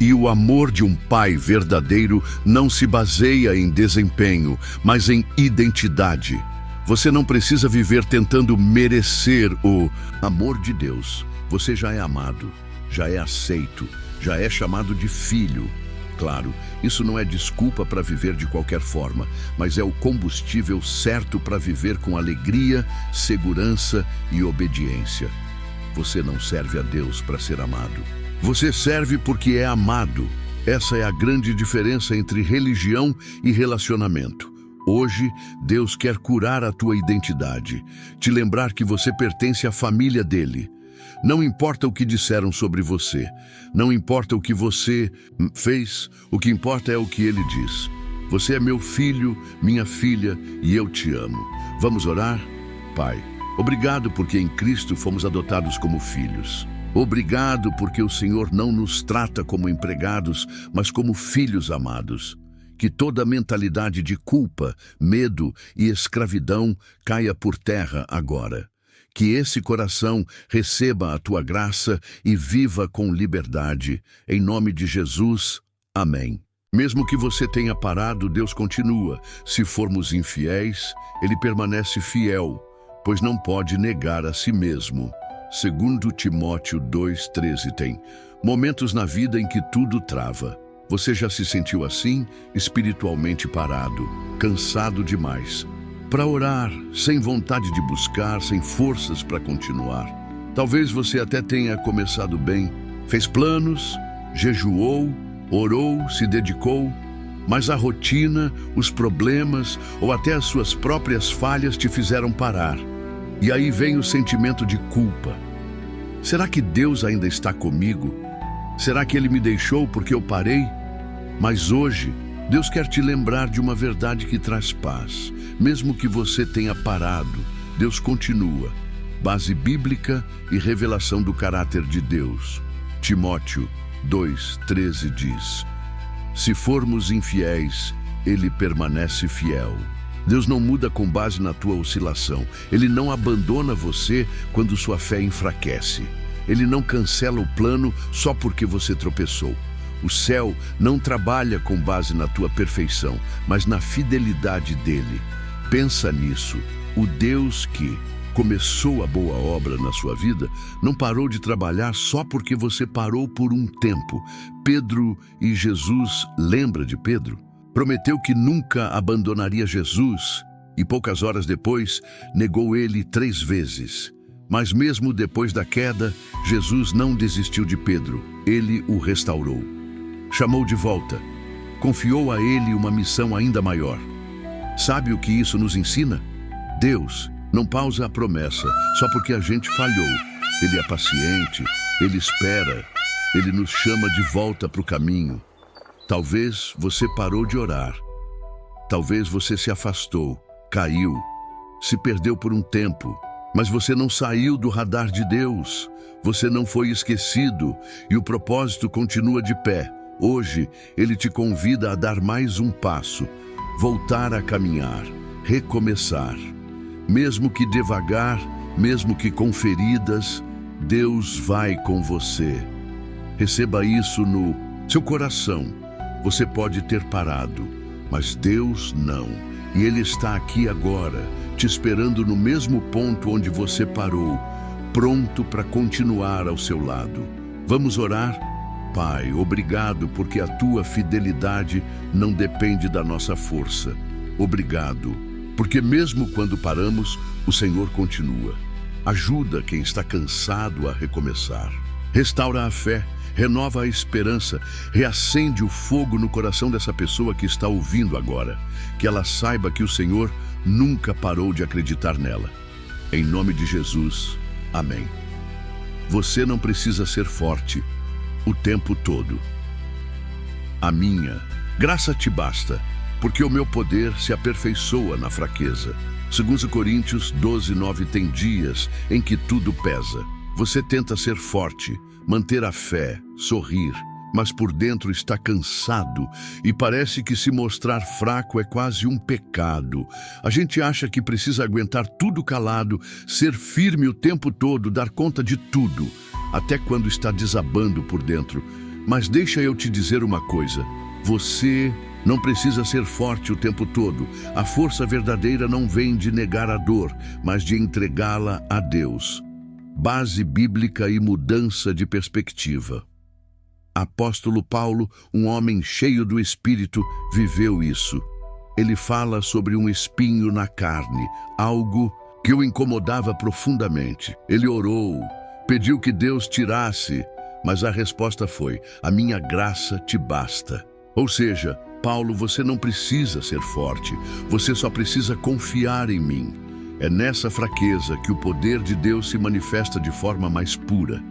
E o amor de um pai verdadeiro não se baseia em desempenho, mas em identidade. Você não precisa viver tentando merecer o amor de Deus. Você já é amado, já é aceito, já é chamado de filho. Claro, isso não é desculpa para viver de qualquer forma, mas é o combustível certo para viver com alegria, segurança e obediência. Você não serve a Deus para ser amado. Você serve porque é amado. Essa é a grande diferença entre religião e relacionamento. Hoje, Deus quer curar a tua identidade, te lembrar que você pertence à família dele. Não importa o que disseram sobre você, não importa o que você fez, o que importa é o que ele diz. Você é meu filho, minha filha, e eu te amo. Vamos orar? Pai, obrigado porque em Cristo fomos adotados como filhos. Obrigado porque o Senhor não nos trata como empregados, mas como filhos amados. Que toda mentalidade de culpa, medo e escravidão caia por terra agora. Que esse coração receba a tua graça e viva com liberdade. Em nome de Jesus, amém. Mesmo que você tenha parado, Deus continua. Se formos infiéis, Ele permanece fiel, pois não pode negar a si mesmo. Segundo Timóteo 2,13 tem momentos na vida em que tudo trava. Você já se sentiu assim, espiritualmente parado, cansado demais, para orar, sem vontade de buscar, sem forças para continuar? Talvez você até tenha começado bem, fez planos, jejuou, orou, se dedicou, mas a rotina, os problemas ou até as suas próprias falhas te fizeram parar. E aí vem o sentimento de culpa. Será que Deus ainda está comigo? Será que Ele me deixou porque eu parei? Mas hoje, Deus quer te lembrar de uma verdade que traz paz. Mesmo que você tenha parado, Deus continua. Base bíblica e revelação do caráter de Deus. Timóteo 2,13 diz: se formos infiéis, Ele permanece fiel. Deus não muda com base na tua oscilação. Ele não abandona você quando sua fé enfraquece. Ele não cancela o plano só porque você tropeçou. O céu não trabalha com base na tua perfeição, mas na fidelidade dele. Pensa nisso. O Deus que começou a boa obra na sua vida não parou de trabalhar só porque você parou por um tempo. Pedro e Jesus, lembra de Pedro? Prometeu que nunca abandonaria Jesus e poucas horas depois negou ele 3 vezes. Mas mesmo depois da queda, Jesus não desistiu de Pedro. Ele o restaurou. Chamou de volta, confiou a ele uma missão ainda maior. Sabe o que isso nos ensina? Deus não pausa a promessa só porque a gente falhou. Ele é paciente, Ele espera, Ele nos chama de volta para o caminho. Talvez você parou de orar, talvez você se afastou, caiu, se perdeu por um tempo, mas você não saiu do radar de Deus, você não foi esquecido e o propósito continua de pé. Hoje, Ele te convida a dar mais um passo, voltar a caminhar, recomeçar. Mesmo que devagar, mesmo que com feridas, Deus vai com você. Receba isso no seu coração. Você pode ter parado, mas Deus não. E Ele está aqui agora, te esperando no mesmo ponto onde você parou, pronto para continuar ao seu lado. Vamos orar? Pai, obrigado porque a tua fidelidade não depende da nossa força. Obrigado, porque mesmo quando paramos, o Senhor continua. Ajuda quem está cansado a recomeçar. Restaura a fé, renova a esperança, reacende o fogo no coração dessa pessoa que está ouvindo agora. Que ela saiba que o Senhor nunca parou de acreditar nela. Em nome de Jesus, amém. Você não precisa ser forte o tempo todo. A minha graça te basta, porque o meu poder se aperfeiçoa na fraqueza. 2 Coríntios 12:9 tem dias em que tudo pesa. Você tenta ser forte, manter a fé, sorrir, mas por dentro está cansado e parece que se mostrar fraco é quase um pecado. A gente acha que precisa aguentar tudo calado, ser firme o tempo todo, dar conta de tudo, até quando está desabando por dentro. Mas deixa eu te dizer uma coisa, você não precisa ser forte o tempo todo. A força verdadeira não vem de negar a dor, mas de entregá-la a Deus. Base bíblica e mudança de perspectiva. Apóstolo Paulo, um homem cheio do Espírito, viveu isso. Ele fala sobre um espinho na carne, algo que o incomodava profundamente. Ele orou, pediu que Deus tirasse, mas a resposta foi: a minha graça te basta. Ou seja, Paulo, você não precisa ser forte, você só precisa confiar em mim. É nessa fraqueza que o poder de Deus se manifesta de forma mais pura.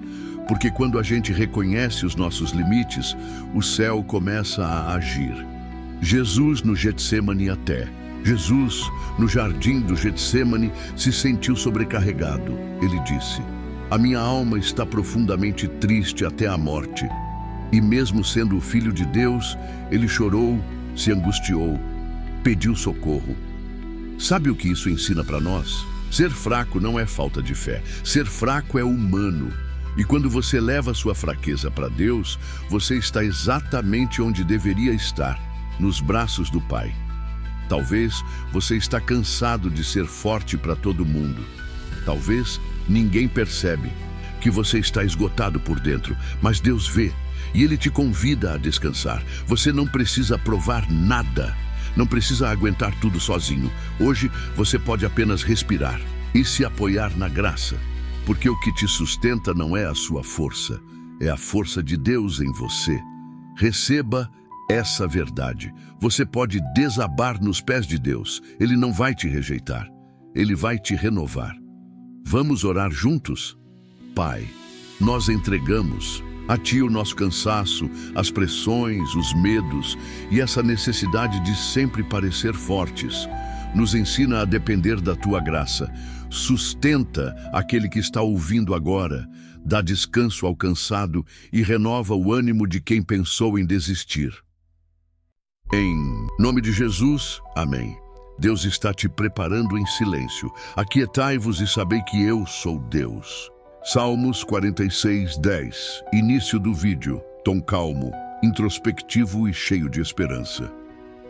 Porque quando a gente reconhece os nossos limites, o céu começa a agir. Jesus no Getsêmani Jesus, no jardim do Getsêmani, se sentiu sobrecarregado. Ele disse: A minha alma está profundamente triste até a morte. E mesmo sendo o Filho de Deus, ele chorou, se angustiou, pediu socorro. Sabe o que isso ensina para nós? Ser fraco não é falta de fé. Ser fraco é humano. E quando você leva sua fraqueza para Deus, você está exatamente onde deveria estar, nos braços do Pai. Talvez você está cansado de ser forte para todo mundo. Talvez ninguém percebe que você está esgotado por dentro, mas Deus vê e Ele te convida a descansar. Você não precisa provar nada, não precisa aguentar tudo sozinho. Hoje você pode apenas respirar e se apoiar na graça, porque o que te sustenta não é a sua força, é a força de Deus em você. Receba essa verdade. Você pode desabar nos pés de Deus. Ele não vai te rejeitar. Ele vai te renovar. Vamos orar juntos? Pai, nós entregamos a Ti o nosso cansaço, as pressões, os medos e essa necessidade de sempre parecer fortes. Nos ensina a depender da Tua graça. Sustenta aquele que está ouvindo agora, dá descanso ao cansado e renova o ânimo de quem pensou em desistir. Em nome de Jesus, amém. Deus está te preparando em silêncio. Aquietai-vos e sabei que eu sou Deus. Salmos 46, 10. Início do vídeo. Tom calmo, introspectivo e cheio de esperança.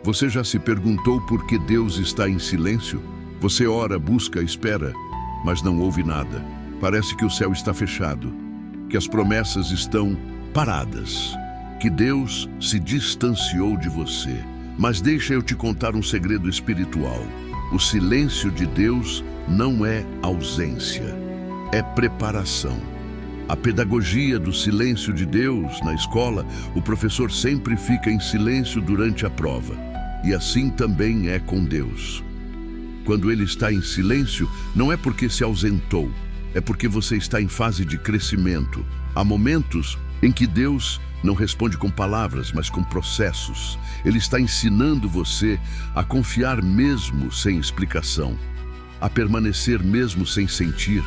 Você já se perguntou por que Deus está em silêncio? Você ora, busca, espera, mas não ouve nada. Parece que o céu está fechado, que as promessas estão paradas, que Deus se distanciou de você. Mas deixa eu te contar um segredo espiritual. O silêncio de Deus não é ausência, é preparação. A pedagogia do silêncio de Deus na escola, o professor sempre fica em silêncio durante a prova. E assim também é com Deus. Quando Ele está em silêncio, não é porque se ausentou, é porque você está em fase de crescimento. Há momentos em que Deus não responde com palavras, mas com processos. Ele está ensinando você a confiar mesmo sem explicação, a permanecer mesmo sem sentir,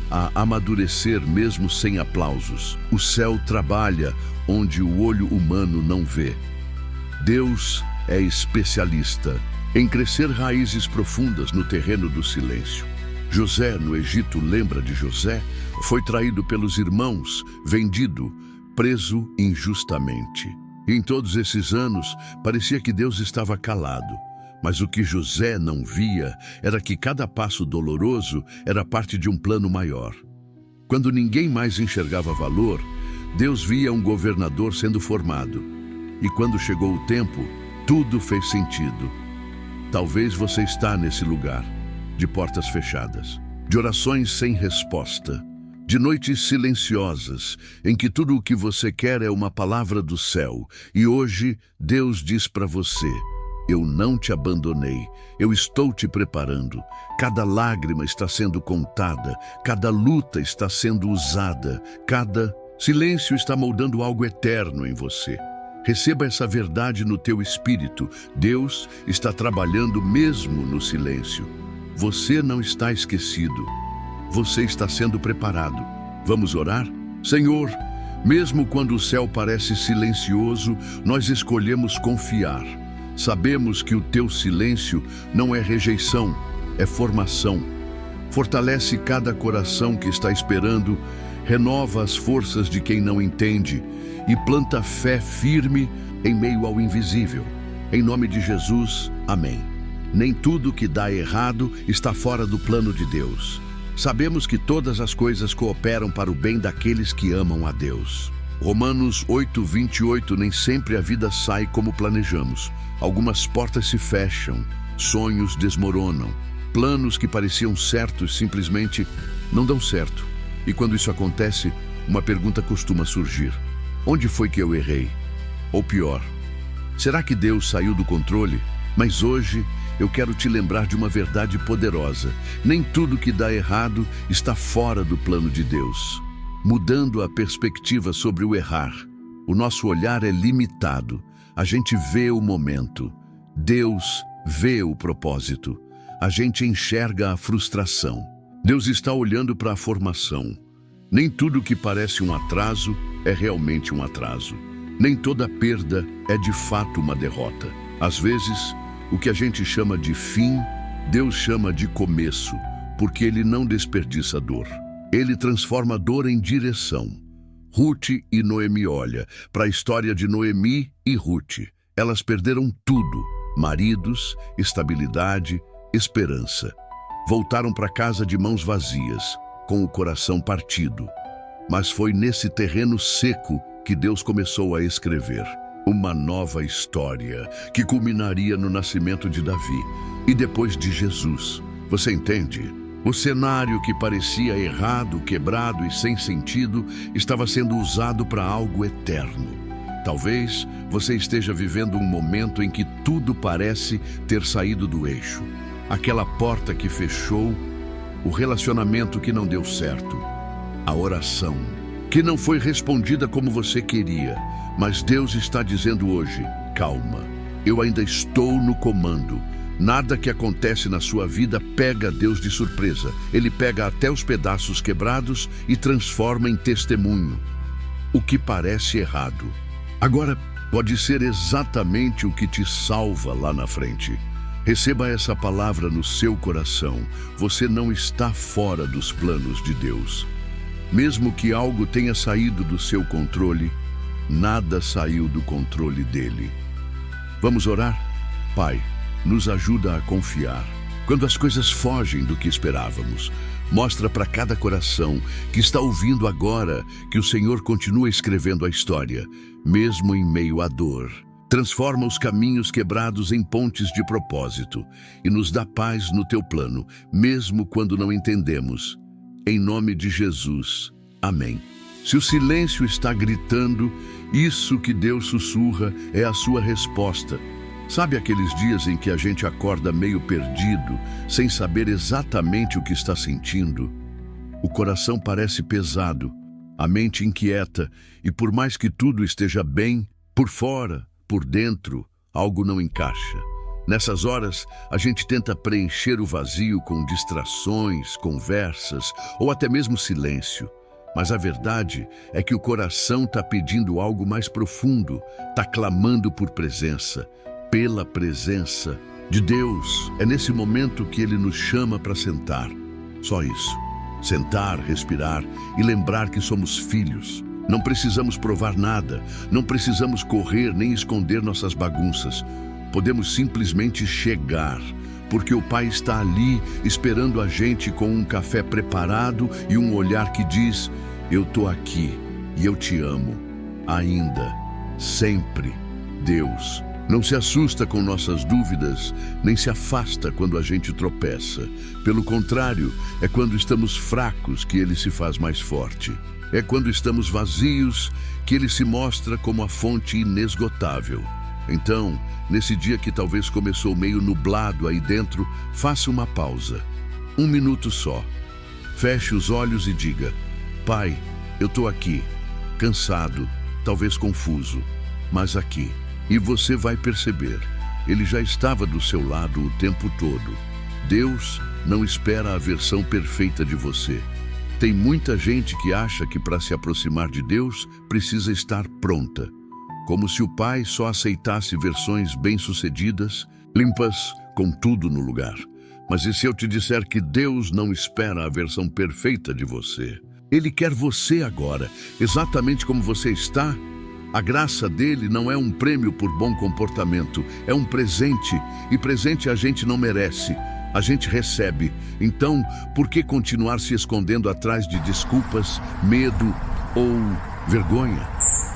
a amadurecer mesmo sem aplausos. O céu trabalha onde o olho humano não vê. Deus é especialista em crescer raízes profundas no terreno do silêncio. José, no Egito, lembra de José? Foi traído pelos irmãos, vendido, preso injustamente. E em todos esses anos, parecia que Deus estava calado. Mas o que José não via era que cada passo doloroso era parte de um plano maior. Quando ninguém mais enxergava valor, Deus via um governador sendo formado. E quando chegou o tempo, tudo fez sentido. Talvez você está nesse lugar, de portas fechadas, de orações sem resposta, de noites silenciosas, em que tudo o que você quer é uma palavra do céu. E hoje, Deus diz para você: eu não te abandonei, eu estou te preparando. Cada lágrima está sendo contada, cada luta está sendo usada, cada silêncio está moldando algo eterno em você. Receba essa verdade no teu espírito. Deus está trabalhando mesmo no silêncio. Você não está esquecido. Você está sendo preparado. Vamos orar? Senhor, mesmo quando o céu parece silencioso, nós escolhemos confiar. Sabemos que o teu silêncio não é rejeição, é formação. Fortalece cada coração que está esperando, renova as forças de quem não entende e planta fé firme em meio ao invisível. Em nome de Jesus, amém. Nem tudo que dá errado está fora do plano de Deus. Sabemos que todas as coisas cooperam para o bem daqueles que amam a Deus. Romanos 8:28. Nem sempre a vida sai como planejamos. Algumas portas se fecham, sonhos desmoronam, planos que pareciam certos simplesmente não dão certo. E quando isso acontece, uma pergunta costuma surgir: onde foi que eu errei? Ou pior, será que Deus saiu do controle? Mas hoje eu quero te lembrar de uma verdade poderosa. Nem tudo que dá errado está fora do plano de Deus. Mudando a perspectiva sobre o errar, o nosso olhar é limitado. A gente vê o momento. Deus vê o propósito. A gente enxerga a frustração. Deus está olhando para a formação. Nem tudo que parece um atraso é realmente um atraso. Nem toda perda é de fato uma derrota. Às vezes, o que a gente chama de fim, Deus chama de começo, porque Ele não desperdiça dor. Ele transforma a dor em direção. Ruth e Noemi olha para a história de Noemi e Ruth. Elas perderam tudo: maridos, estabilidade, esperança. Voltaram para casa de mãos vazias, com o coração partido. Mas foi nesse terreno seco que Deus começou a escrever uma nova história que culminaria no nascimento de Davi e depois de Jesus. Você entende? O cenário que parecia errado, quebrado e sem sentido estava sendo usado para algo eterno. Talvez você esteja vivendo um momento em que tudo parece ter saído do eixo. Aquela porta que fechou, o relacionamento que não deu certo, a oração que não foi respondida como você queria. Mas Deus está dizendo hoje: calma, eu ainda estou no comando. Nada que acontece na sua vida pega Deus de surpresa. Ele pega até os pedaços quebrados e transforma em testemunho. O que parece errado, agora pode ser exatamente o que te salva lá na frente. Receba essa palavra no seu coração. Você não está fora dos planos de Deus. Mesmo que algo tenha saído do seu controle, nada saiu do controle dele. Vamos orar? Pai, nos ajuda a confiar. Quando as coisas fogem do que esperávamos, mostra para cada coração que está ouvindo agora que o Senhor continua escrevendo a história, mesmo em meio à dor. Transforma os caminhos quebrados em pontes de propósito e nos dá paz no teu plano, mesmo quando não entendemos. Em nome de Jesus. Amém. Se o silêncio está gritando, isso que Deus sussurra é a sua resposta. Sabe aqueles dias em que a gente acorda meio perdido, sem saber exatamente o que está sentindo? O coração parece pesado, a mente inquieta, e por mais que tudo esteja bem, por fora, por dentro, algo não encaixa. Nessas horas, a gente tenta preencher o vazio com distrações, conversas ou até mesmo silêncio. Mas a verdade é que o coração está pedindo algo mais profundo, está clamando por presença, pela presença de Deus. É nesse momento que Ele nos chama para sentar. Só isso. Sentar, respirar e lembrar que somos filhos. Não precisamos provar nada, não precisamos correr nem esconder nossas bagunças. Podemos simplesmente chegar, porque o Pai está ali esperando a gente com um café preparado e um olhar que diz: eu estou aqui e eu te amo, ainda, sempre. Deus não se assusta com nossas dúvidas, nem se afasta quando a gente tropeça. Pelo contrário, é quando estamos fracos que Ele se faz mais forte. É quando estamos vazios que Ele se mostra como a fonte inesgotável. Então, nesse dia que talvez começou meio nublado aí dentro, faça uma pausa. 1 minuto só. Feche os olhos e diga: Pai, eu estou aqui, cansado, talvez confuso, mas aqui. E você vai perceber, Ele já estava do seu lado o tempo todo. Deus não espera a versão perfeita de você. Tem muita gente que acha que para se aproximar de Deus precisa estar pronta. Como se o Pai só aceitasse versões bem-sucedidas, limpas, com tudo no lugar. Mas e se eu te disser que Deus não espera a versão perfeita de você? Ele quer você agora, exatamente como você está. A graça dele não é um prêmio por bom comportamento, é um presente. E presente a gente não merece, a gente recebe. Então, por que continuar se escondendo atrás de desculpas, medo ou vergonha?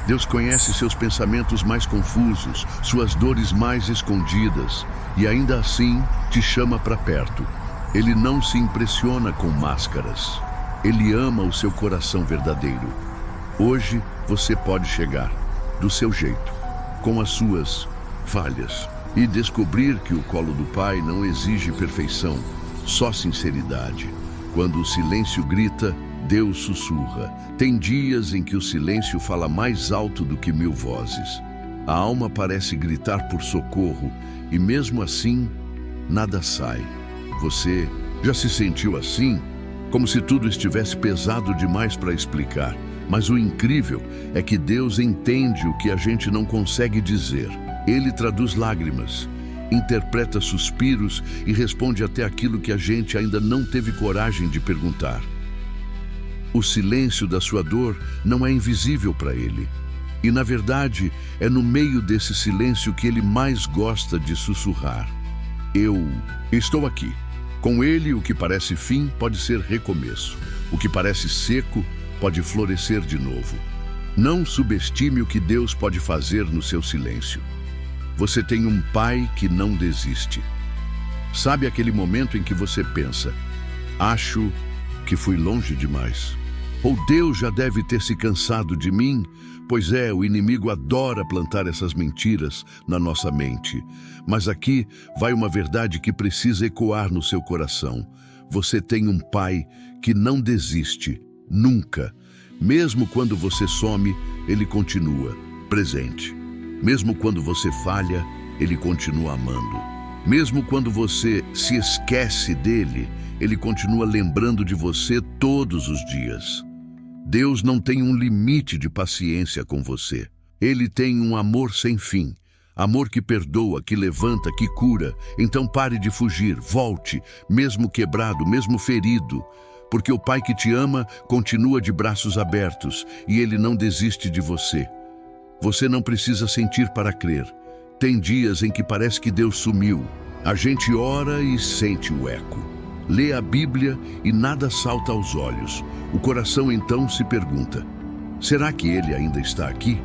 Deus conhece seus pensamentos mais confusos, suas dores mais escondidas, e ainda assim te chama para perto. Ele não se impressiona com máscaras. Ele ama o seu coração verdadeiro. Hoje você pode chegar do seu jeito, com as suas falhas, e descobrir que o colo do Pai não exige perfeição, só sinceridade. Quando o silêncio grita, Deus sussurra. Tem dias em que o silêncio fala mais alto do que 1000 vozes. A alma parece gritar por socorro e mesmo assim, nada sai. Você já se sentiu assim? como se tudo estivesse pesado demais para explicar. Mas o incrível é que Deus entende o que a gente não consegue dizer. Ele traduz lágrimas, interpreta suspiros e responde até aquilo que a gente ainda não teve coragem de perguntar. O silêncio da sua dor não é invisível para ele. E, na verdade, é no meio desse silêncio que ele mais gosta de sussurrar. Eu estou aqui. Com ele, o que parece fim pode ser recomeço. O que parece seco pode florescer de novo. Não subestime o que Deus pode fazer no seu silêncio. Você tem um pai que não desiste. Sabe aquele momento em que você pensa: acho que fui longe demais. Ou Deus já deve ter se cansado de mim? Pois é, o inimigo adora plantar essas mentiras na nossa mente. Mas aqui vai uma verdade que precisa ecoar no seu coração. Você tem um pai que não desiste, nunca. Mesmo quando você some, ele continua presente. Mesmo quando você falha, ele continua amando. Mesmo quando você se esquece dele, ele continua lembrando de você todos os dias. Deus não tem um limite de paciência com você. Ele tem um amor sem fim. Amor que perdoa, que levanta, que cura. Então pare de fugir, volte, mesmo quebrado, mesmo ferido. Porque o Pai que te ama continua de braços abertos e Ele não desiste de você. Você não precisa sentir para crer. Tem dias em que parece que Deus sumiu. A gente ora e sente o eco. Lê a Bíblia e nada salta aos olhos. O coração então se pergunta: será que Ele ainda está aqui?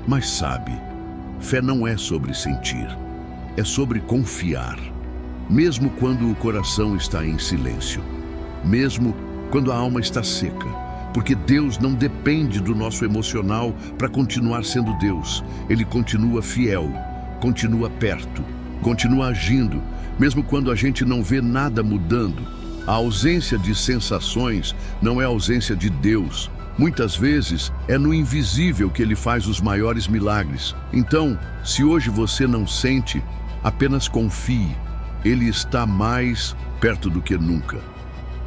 Mas sabe, fé não é sobre sentir, é sobre confiar. Mesmo quando o coração está em silêncio, mesmo quando a alma está seca, porque Deus não depende do nosso emocional para continuar sendo Deus. Ele continua fiel, continua perto, continua agindo, mesmo quando a gente não vê nada mudando. A ausência de sensações não é ausência de Deus. Muitas vezes é no invisível que Ele faz os maiores milagres. Então, se hoje você não sente, apenas confie. Ele está mais perto do que nunca.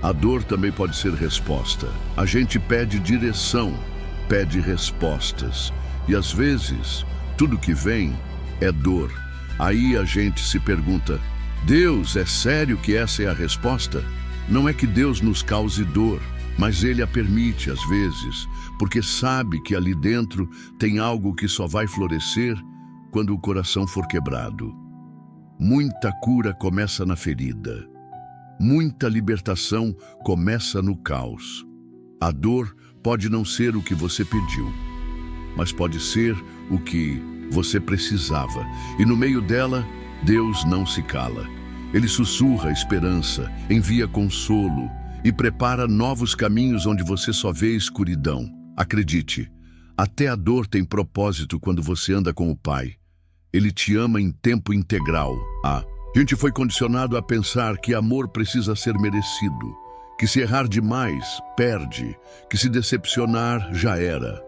A dor também pode ser resposta. A gente pede direção, pede respostas. E às vezes, tudo que vem é dor. Aí a gente se pergunta: Deus, é sério que essa é a resposta? Não é que Deus nos cause dor, mas Ele a permite às vezes, porque sabe que ali dentro tem algo que só vai florescer quando o coração for quebrado. Muita cura começa na ferida. Muita libertação começa no caos. A dor pode não ser o que você pediu, mas pode ser o que você precisava. E no meio dela, Deus não se cala. Ele sussurra esperança, envia consolo e prepara novos caminhos onde você só vê escuridão. Acredite, até a dor tem propósito quando você anda com o Pai. Ele te ama em tempo integral. A gente foi condicionado a pensar que amor precisa ser merecido, que se errar demais, perde, que se decepcionar, já era.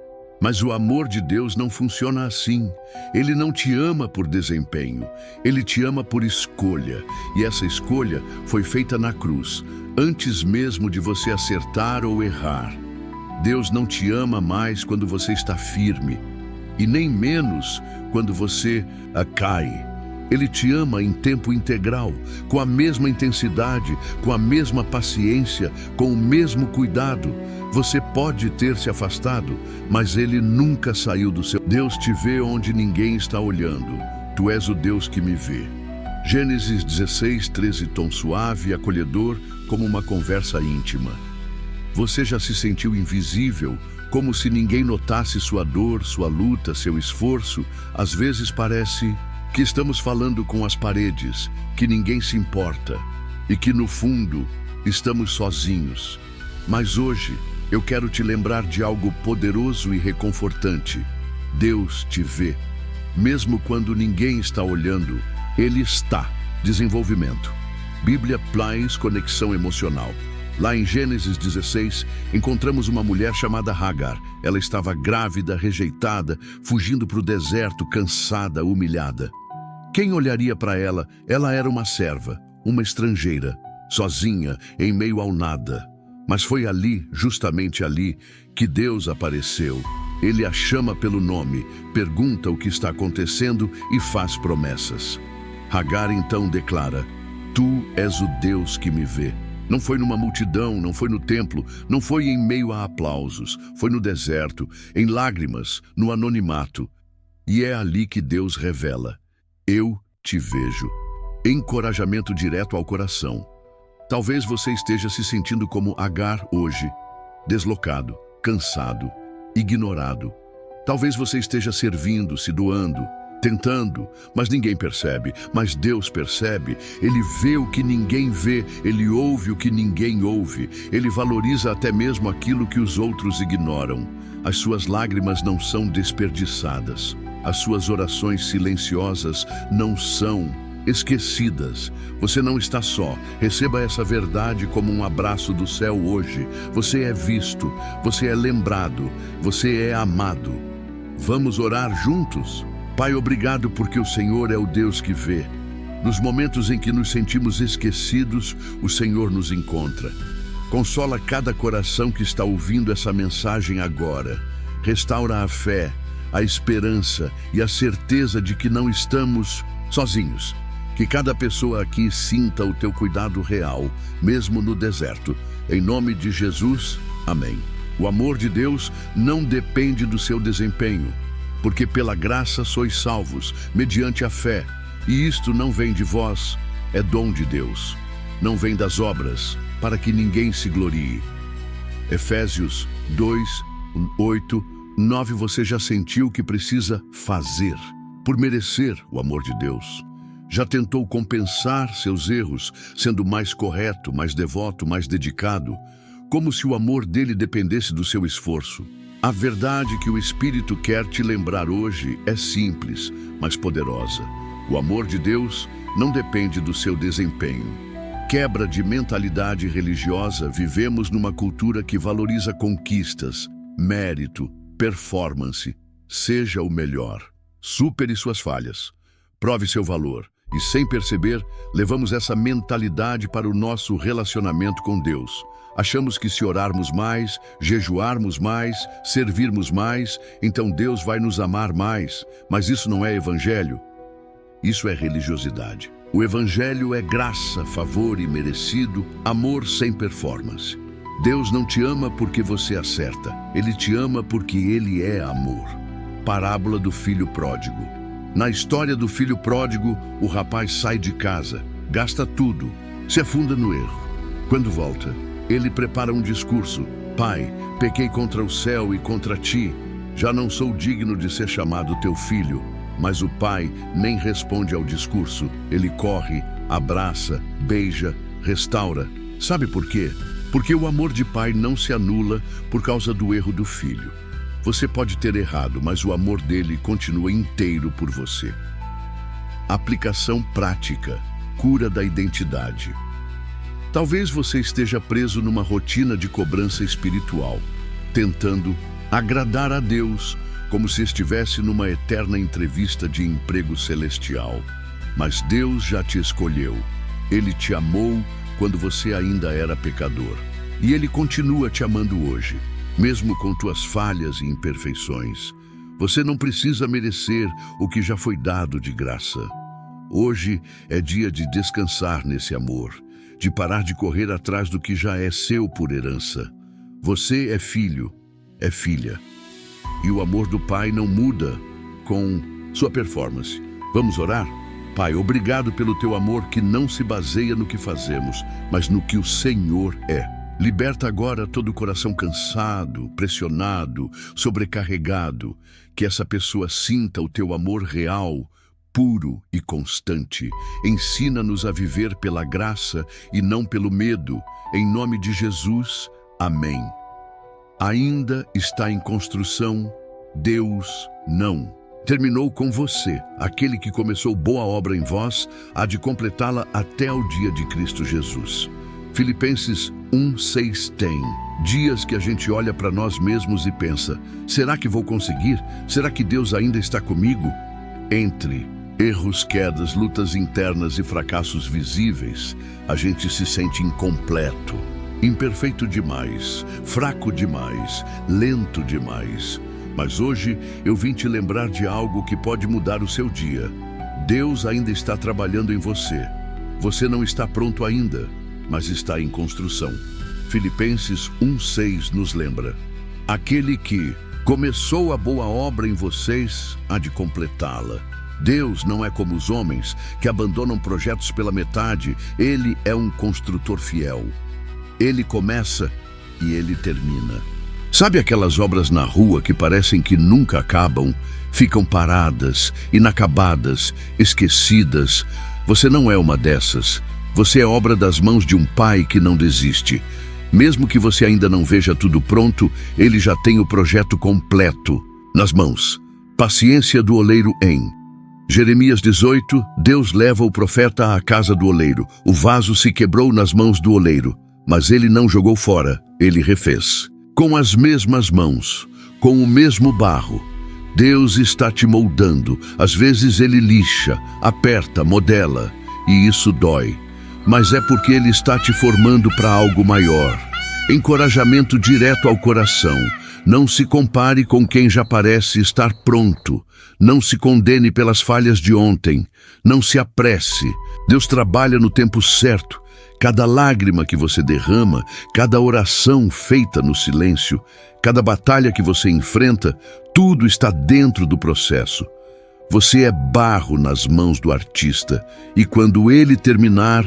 Mas o amor de Deus não funciona assim. Ele não te ama por desempenho, Ele te ama por escolha. E essa escolha foi feita na cruz, antes mesmo de você acertar ou errar. Deus não te ama mais quando você está firme, e nem menos quando você cai. Ele te ama em tempo integral, com a mesma intensidade, com a mesma paciência, com o mesmo cuidado. Você pode ter se afastado, mas Ele nunca saiu do seu. Deus te vê onde ninguém está olhando. Tu és o Deus que me vê. Gênesis 16, 13, tom suave e acolhedor, como uma conversa íntima. Você já se sentiu invisível, como se ninguém notasse sua dor, sua luta, seu esforço? Às vezes parece que estamos falando com as paredes, que ninguém se importa e que, no fundo, estamos sozinhos. Mas hoje, eu quero te lembrar de algo poderoso e reconfortante. Deus te vê. Mesmo quando ninguém está olhando, Ele está. Desenvolvimento. Bíblia Plays Conexão Emocional. Lá em Gênesis 16, encontramos uma mulher chamada Hagar. Ela estava grávida, rejeitada, fugindo para o deserto, cansada, humilhada. Quem olharia para ela? Ela era uma serva, uma estrangeira, sozinha, em meio ao nada. Mas foi ali, justamente ali, que Deus apareceu. Ele a chama pelo nome, pergunta o que está acontecendo e faz promessas. Agar então declara: Tu és o Deus que me vê. Não foi numa multidão, não foi no templo, não foi em meio a aplausos, foi no deserto, em lágrimas, no anonimato. E é ali que Deus revela: Eu te vejo. Encorajamento direto ao coração. Talvez você esteja se sentindo como Agar hoje, deslocado, cansado, ignorado. Talvez você esteja servindo, se doando, tentando, mas ninguém percebe. Mas Deus percebe. Ele vê o que ninguém vê, Ele ouve o que ninguém ouve. Ele valoriza até mesmo aquilo que os outros ignoram. As suas lágrimas não são desperdiçadas. As suas orações silenciosas não são esquecidas. Você não está só. Receba essa verdade como um abraço do céu hoje. Você é visto, você é lembrado, você é amado. Vamos orar juntos? Pai, obrigado porque o Senhor é o Deus que vê. Nos momentos em que nos sentimos esquecidos, o Senhor nos encontra. Consola cada coração que está ouvindo essa mensagem agora. Restaura a fé, a esperança e a certeza de que não estamos sozinhos. Que cada pessoa aqui sinta o teu cuidado real, mesmo no deserto. Em nome de Jesus, amém. O amor de Deus não depende do seu desempenho, porque pela graça sois salvos, mediante a fé. E isto não vem de vós, é dom de Deus. Não vem das obras, para que ninguém se glorie. Efésios 2, 8, 9. Você já sentiu que precisa fazer por merecer o amor de Deus? Já tentou compensar seus erros, sendo mais correto, mais devoto, mais dedicado, como se o amor dele dependesse do seu esforço? A verdade que o Espírito quer te lembrar hoje é simples, mas poderosa. O amor de Deus não depende do seu desempenho. Quebra de mentalidade religiosa. Vivemos numa cultura que valoriza conquistas, mérito, performance. Seja o melhor. Supere suas falhas. Prove seu valor. E sem perceber, levamos essa mentalidade para o nosso relacionamento com Deus. Achamos que se orarmos mais, jejuarmos mais, servirmos mais, então Deus vai nos amar mais. Mas isso não é evangelho. Isso é religiosidade. O evangelho é graça, favor imerecido, amor sem performance. Deus não te ama porque você acerta. Ele te ama porque Ele é amor. Parábola do filho pródigo. Na história do filho pródigo, o rapaz sai de casa, gasta tudo, se afunda no erro. Quando volta, ele prepara um discurso: Pai, pequei contra o céu e contra ti. Já não sou digno de ser chamado teu filho. Mas o pai nem responde ao discurso. Ele corre, abraça, beija, restaura. Sabe por quê? Porque o amor de pai não se anula por causa do erro do filho. Você pode ter errado, mas o amor dele continua inteiro por você. Aplicação prática. Cura da identidade. Talvez você esteja preso numa rotina de cobrança espiritual, tentando agradar a Deus, como se estivesse numa eterna entrevista de emprego celestial. Mas Deus já te escolheu. Ele te amou quando você ainda era pecador. E Ele continua te amando hoje, mesmo com tuas falhas e imperfeições. Você não precisa merecer o que já foi dado de graça. Hoje é dia de descansar nesse amor, de parar de correr atrás do que já é seu por herança. Você é filho, é filha. E o amor do Pai não muda com sua performance. Vamos orar? Pai, obrigado pelo teu amor que não se baseia no que fazemos, mas no que o Senhor é. Liberta agora todo o coração cansado, pressionado, sobrecarregado. Que essa pessoa sinta o teu amor real, puro e constante. Ensina-nos a viver pela graça e não pelo medo. Em nome de Jesus, amém. Ainda está em construção? Deus não terminou com você. Aquele que começou boa obra em vós há de completá-la até o dia de Cristo Jesus. Filipenses 1:6 tem dias que a gente olha para nós mesmos e pensa: será que vou conseguir? Será que Deus ainda está comigo? Entre erros, quedas, lutas internas e fracassos visíveis, a gente se sente incompleto. imperfeito demais, fraco demais, lento demais. Mas hoje eu vim te lembrar de algo que pode mudar o seu dia. Deus ainda está trabalhando em você. Você não está pronto ainda, mas está em construção. Filipenses 1:6 nos lembra: aquele que começou a boa obra em vocês há de completá-la. Deus não é como os homens que abandonam projetos pela metade. Ele é um construtor fiel. Ele começa e ele termina. Sabe aquelas obras na rua que parecem que nunca acabam? Ficam paradas, inacabadas, esquecidas. Você não é uma dessas. Você é obra das mãos de um pai que não desiste. Mesmo que você ainda não veja tudo pronto, ele já tem o projeto completo nas mãos. Paciência do oleiro em Jeremias 18, Deus leva o profeta à casa do oleiro. O vaso se quebrou nas mãos do oleiro, mas ele não jogou fora, ele refez. Com as mesmas mãos, com o mesmo barro, Deus está te moldando. Às vezes ele lixa, aperta, modela, e isso dói. Mas é porque ele está te formando para algo maior. Encorajamento direto ao coração. Não se compare com quem já parece estar pronto. Não se condene pelas falhas de ontem. Não se apresse. Deus trabalha no tempo certo. Cada lágrima que você derrama, cada oração feita no silêncio, cada batalha que você enfrenta, tudo está dentro do processo. Você é barro nas mãos do artista, e quando ele terminar,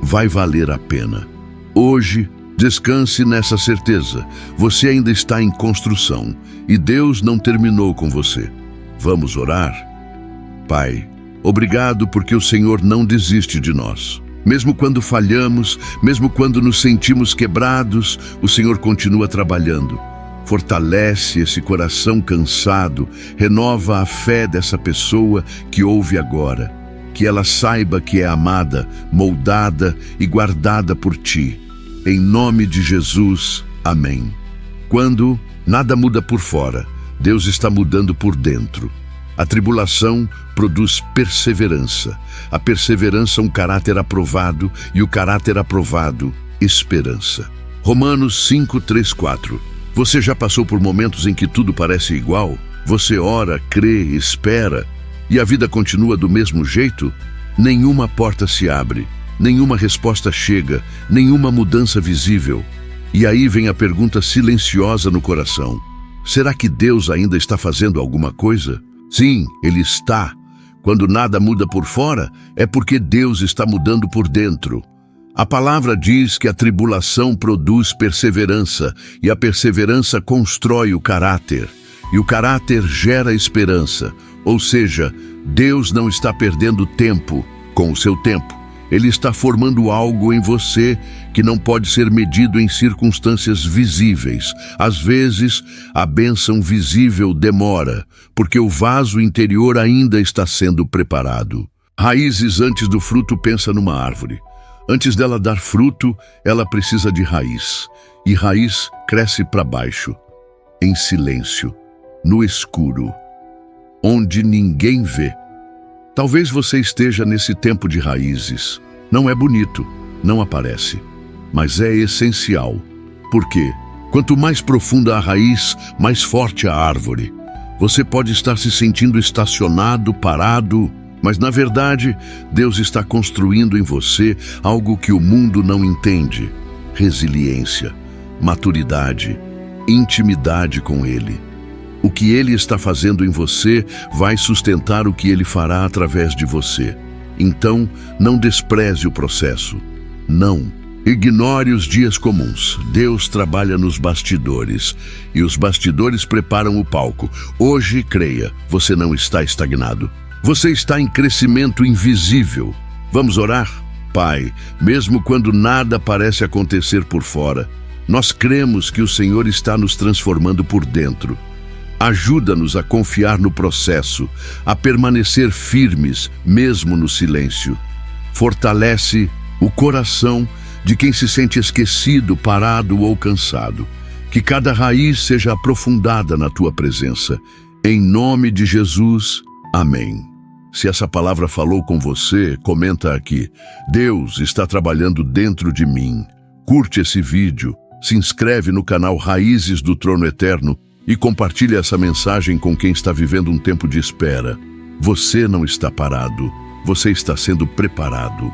vai valer a pena. Hoje, descanse nessa certeza. Você ainda está em construção e Deus não terminou com você. Vamos orar? Pai, obrigado porque o Senhor não desiste de nós. Mesmo quando falhamos, mesmo quando nos sentimos quebrados, o Senhor continua trabalhando. Fortalece esse coração cansado, renova a fé dessa pessoa que ouve agora. Que ela saiba que é amada, moldada e guardada por Ti. Em nome de Jesus, amém. Quando nada muda por fora, Deus está mudando por dentro. A tribulação produz perseverança. A perseverança, um caráter aprovado, e o caráter aprovado, esperança. Romanos 5, 3, 4. Você já passou por momentos em que tudo parece igual? Você ora, crê, espera, e a vida continua do mesmo jeito? Nenhuma porta se abre, nenhuma resposta chega, nenhuma mudança visível. E aí vem a pergunta silenciosa no coração: será que Deus ainda está fazendo alguma coisa? Sim, Ele está. Quando nada muda por fora, é porque Deus está mudando por dentro. A palavra diz que a tribulação produz perseverança, e a perseverança constrói o caráter, e o caráter gera esperança. Ou seja, Deus não está perdendo tempo com o seu tempo. Ele está formando algo em você que não pode ser medido em circunstâncias visíveis. Às vezes, a bênção visível demora, porque o vaso interior ainda está sendo preparado. Raízes antes do fruto. Pensa numa árvore. Antes dela dar fruto, ela precisa de raiz. E raiz cresce para baixo, em silêncio, no escuro, onde ninguém vê. Talvez você esteja nesse tempo de raízes. Não é bonito, não aparece, mas é essencial. Por quê? Quanto mais profunda a raiz, mais forte a árvore. Você pode estar se sentindo estacionado, parado, mas na verdade, Deus está construindo em você algo que o mundo não entende: resiliência, maturidade, intimidade com Ele. O que Ele está fazendo em você vai sustentar o que Ele fará através de você. Então, não despreze o processo. Não. Ignore os dias comuns. Deus trabalha nos bastidores, e os bastidores preparam o palco. Hoje, creia, você não está estagnado. Você está em crescimento invisível. Vamos orar? Pai, mesmo quando nada parece acontecer por fora, nós cremos que o Senhor está nos transformando por dentro. Ajuda-nos a confiar no processo, a permanecer firmes, mesmo no silêncio. Fortalece o coração de quem se sente esquecido, parado ou cansado. Que cada raiz seja aprofundada na Tua presença. Em nome de Jesus, amém. Se essa palavra falou com você, comenta aqui: Deus está trabalhando dentro de mim. Curte esse vídeo, se inscreve no canal Raízes do Trono Eterno e compartilhe essa mensagem com quem está vivendo um tempo de espera. Você não está parado, você está sendo preparado.